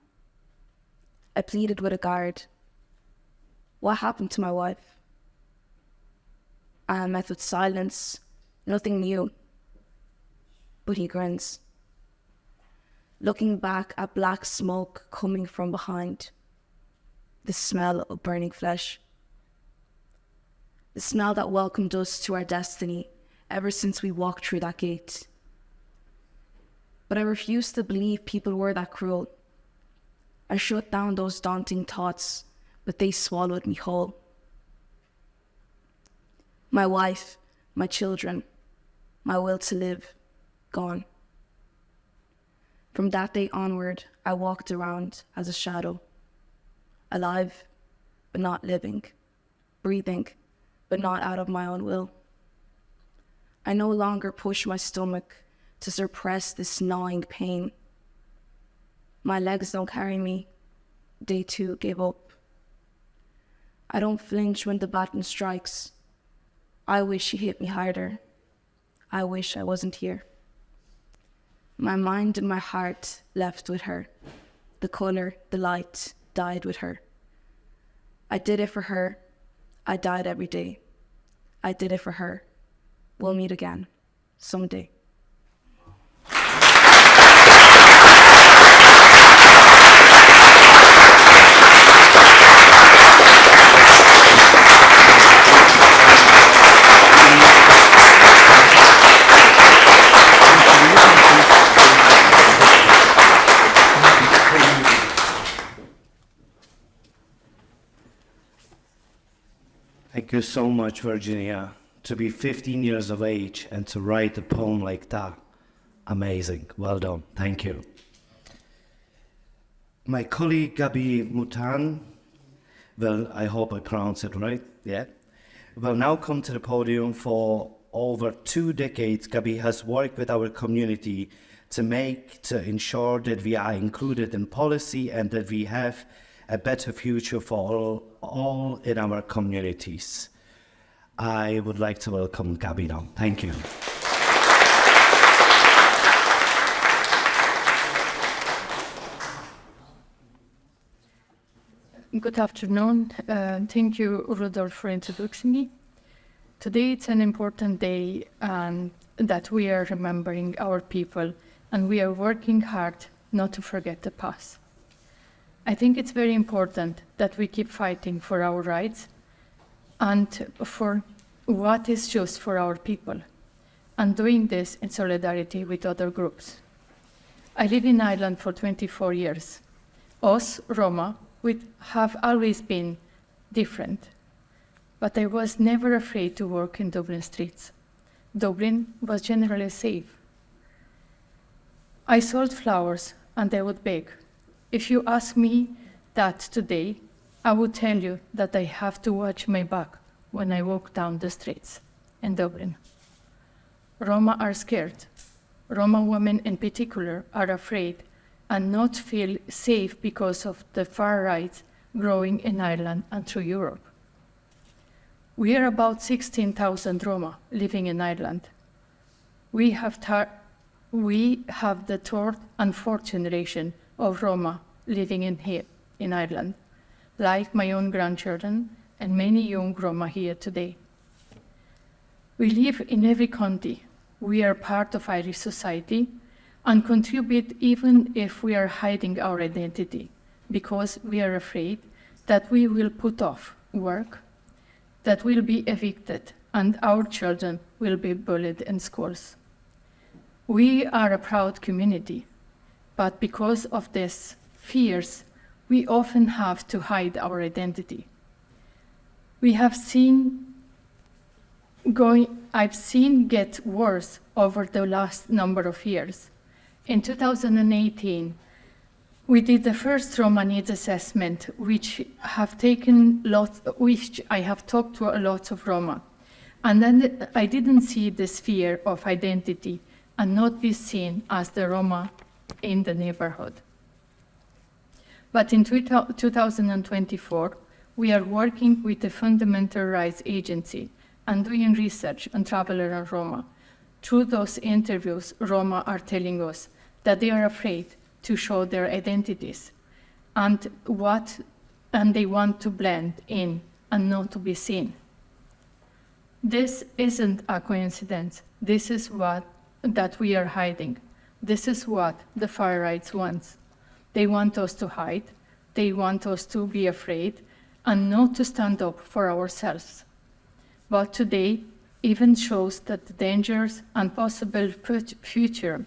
I pleaded with a guard. What happened to my wife? Anna met with silence, nothing new. But he grins. Looking back at black smoke coming from behind. The smell of burning flesh. The smell that welcomed us to our destiny ever since we walked through that gate. But I refused to believe people were that cruel. I shut down those daunting thoughts, but they swallowed me whole. My wife, my children, my will to live, gone. From that day onward, I walked around as a shadow. Alive, but not living. Breathing, but not out of my own will. I no longer push my stomach to suppress this gnawing pain. My legs don't carry me. They too gave up. I don't flinch when the baton strikes. I wish he hit me harder. I wish I wasn't here. My mind and my heart left with her. The color, the light, died with her. I did it for her. I died every day. I did it for her. We'll meet again, someday. Thank you so much, Virginia. To be 15 years of age and to write a poem like that, amazing. Well done. Thank you. My colleague Gabi Mutan, well, I hope I pronounce it right, yeah, will now come to the podium. For over 2 decades, Gabi has worked with our community to ensure that we are included in policy and that we have a better future for all in our communities. I would like to welcome Gabi now. Thank you. Good afternoon. Thank you, Rudolf, for introducing me. Today it's an important day that we are remembering our people, and we are working hard not to forget the past. I think it's very important that we keep fighting for our rights and for what is just for our people, and doing this in solidarity with other groups. I live in Ireland for 24 years. Us, Roma, we have always been different, but I was never afraid to walk in Dublin streets. Dublin was generally safe. I sold flowers and I would beg. If you ask me that today, I would tell you that I have to watch my back when I walk down the streets in Dublin. Roma are scared. Roma women in particular are afraid and not feel safe because of the far right growing in Ireland and through Europe. We are about 16,000 Roma living in Ireland. We have the third and fourth generation of Roma living in Ireland, like my own grandchildren and many young Roma here today. We live in every county. We are part of Irish society and contribute even if we are hiding our identity, because we are afraid that we will put off work, that we'll be evicted, and our children will be bullied in schools. We are a proud community, but because of these fears, we often have to hide our identity. I've seen get worse over the last number of years. In 2018, we did the first Roma needs assessment, which I have talked to a lot of Roma. And then I didn't see this fear of identity and not be seen as the Roma in the neighborhood. But in 2024, we are working with the Fundamental Rights Agency and doing research on traveler and Roma. Through those interviews, Roma are telling us that they are afraid to show their identities and they want to blend in and not to be seen. This isn't a coincidence. This is that we are hiding. This is what the far right wants. They want us to hide. They want us to be afraid and not to stand up for ourselves. But today even shows that the dangers and possible future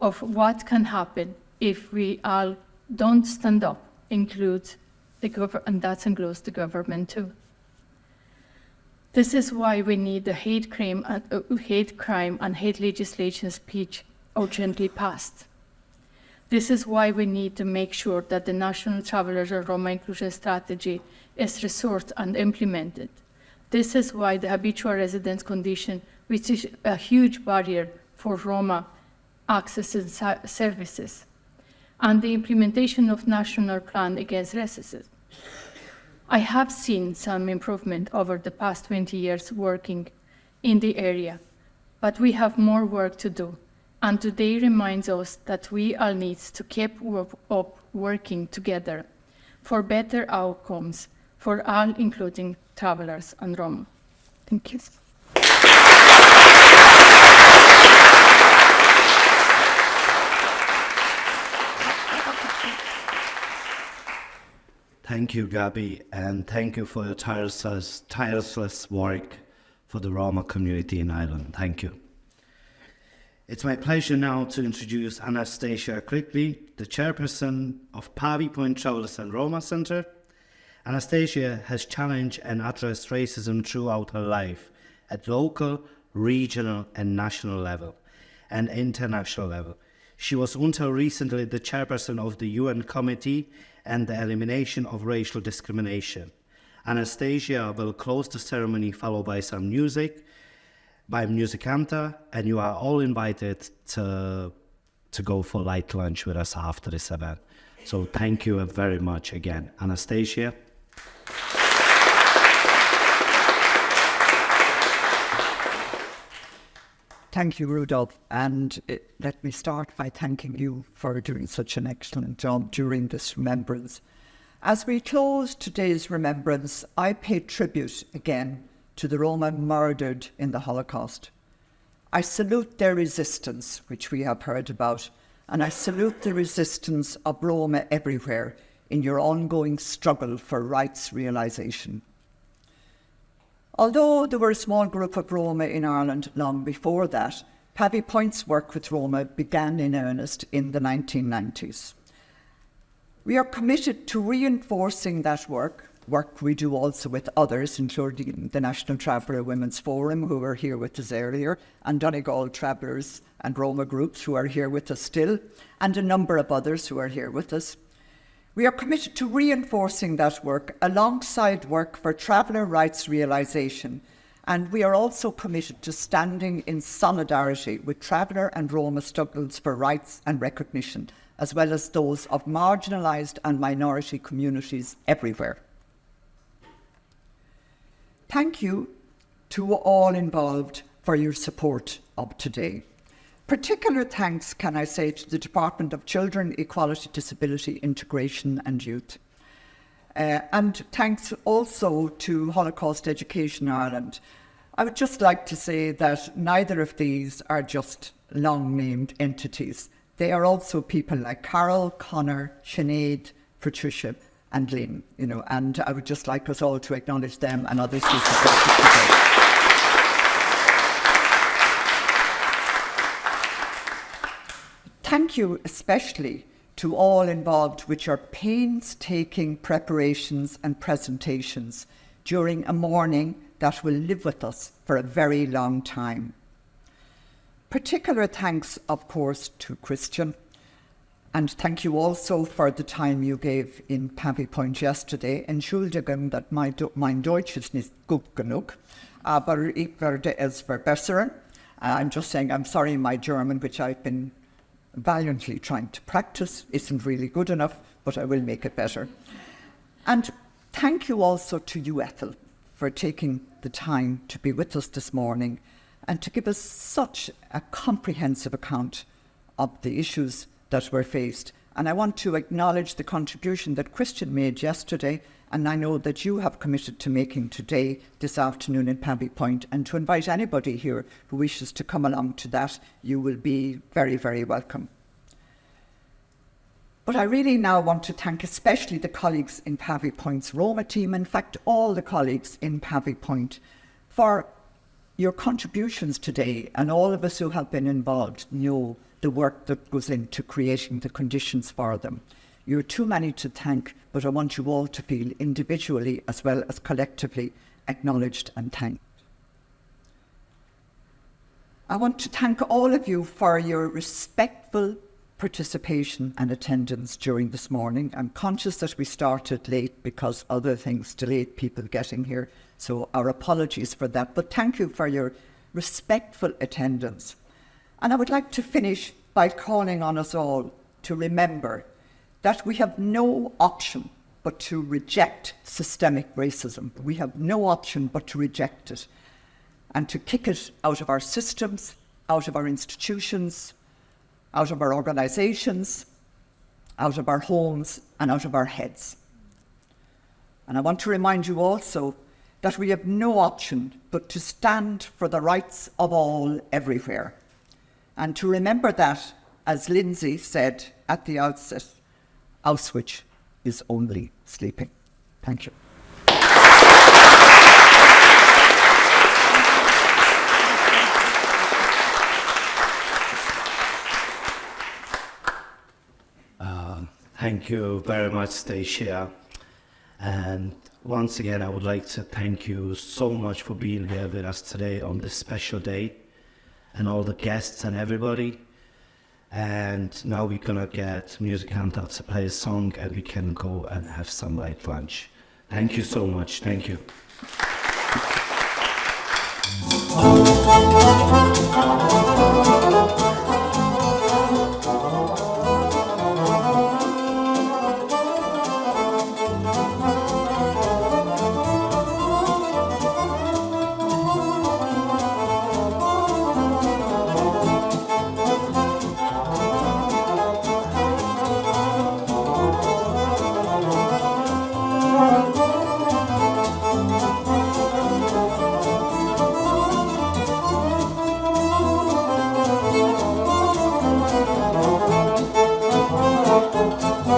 of what can happen if we all don't stand up includes the government, and that includes the government too. This is why we need the hate crime and hate legislation speech urgently passed. This is why we need to make sure that the National Travelers and Roma Inclusion Strategy is resourced and implemented. This is why the habitual residence condition, which is a huge barrier for Roma access and services, and the implementation of National Plan Against Racism. I have seen some improvement over the past 20 years working in the area, but we have more work to do. And today reminds us that we all need to keep up working together for better outcomes for all, including travelers and Roma. Thank you. Thank you, Gabi, and thank you for your tireless work for the Roma community in Ireland. Thank you. It's my pleasure now to introduce Anastasia Quigley, the chairperson of Pavee Point Travelers and Roma Centre. Anastasia has challenged and addressed racism throughout her life at local, regional and national level and international level. She was until recently the chairperson of the UN Committee and the Elimination of Racial Discrimination. Anastasia will close the ceremony followed by some music by Musicanta, and you are all invited to go for light lunch with us after this event. So thank you very much again. Anastasia. Thank you, Rudolph, and let me start by thanking you for doing such an excellent job during this remembrance. As we close today's remembrance, I pay tribute again to the Roma murdered in the Holocaust. I salute their resistance, which we have heard about, and I salute the resistance of Roma everywhere in your ongoing struggle for rights realisation. Although there were a small group of Roma in Ireland long before that, Pavee Point's work with Roma began in earnest in the 1990s. We are committed to reinforcing that work we do also with others, including the National Traveller Women's Forum, who were here with us earlier, and Donegal Travellers and Roma groups who are here with us still, and a number of others who are here with us. We are committed to reinforcing that work alongside work for traveller rights realisation, and we are also committed to standing in solidarity with traveller and Roma struggles for rights and recognition, as well as those of marginalised and minority communities everywhere. Thank you to all involved for your support of today. Particular thanks, can I say, to the Department of Children, Equality, Disability, Integration and Youth. And thanks also to Holocaust Education Ireland. I would just like to say that neither of these are just long-named entities. They are also people like Carol, Connor, Sinead, Patricia, and Lynn, and I would just like us all to acknowledge them and others who support us today. Thank you especially to all involved with your painstaking preparations and presentations during a morning that will live with us for a very long time. Particular thanks, of course, to Christian. And thank you also for the time you gave in Pavee Point yesterday. Entschuldigung, that mein Deutsch ist nicht gut genug, aber ich werde es verbessern. I'm just saying I'm sorry my German, which I've been valiantly trying to practice, isn't really good enough, but I will make it better. And thank you also to you, Ethel, for taking the time to be with us this morning and to give us such a comprehensive account of the issues that were faced. And I want to acknowledge the contribution that Christian made yesterday, and I know that you have committed to making today, this afternoon in Pavee Point, and to invite anybody here who wishes to come along to that, you will be very, very welcome. But I really now want to thank especially the colleagues in Pavee Point's Roma team, in fact all the colleagues in Pavee Point, for your contributions today, and all of us who have been involved know the work that goes into creating the conditions for them. You're too many to thank, but I want you all to feel individually as well as collectively acknowledged and thanked. I want to thank all of you for your respectful participation and attendance during this morning. I'm conscious that we started late because other things delayed people getting here, so our apologies for that, but thank you for your respectful attendance. And I would like to finish by calling on us all to remember that we have no option but to reject systemic racism. We have no option but to reject it and to kick it out of our systems, out of our institutions, out of our organisations, out of our homes and out of our heads. And I want to remind you also that we have no option but to stand for the rights of all everywhere. And to remember that, as Lindsay said at the outset, Auschwitz is only sleeping. Thank you. Thank you very much, Stacia. And once again, I would like to thank you so much for being here with us today on this special day, and all the guests and everybody. And now we're gonna get music handouts to play a song, and we can go and have some light lunch. Thank you so much. Thank you. Roma.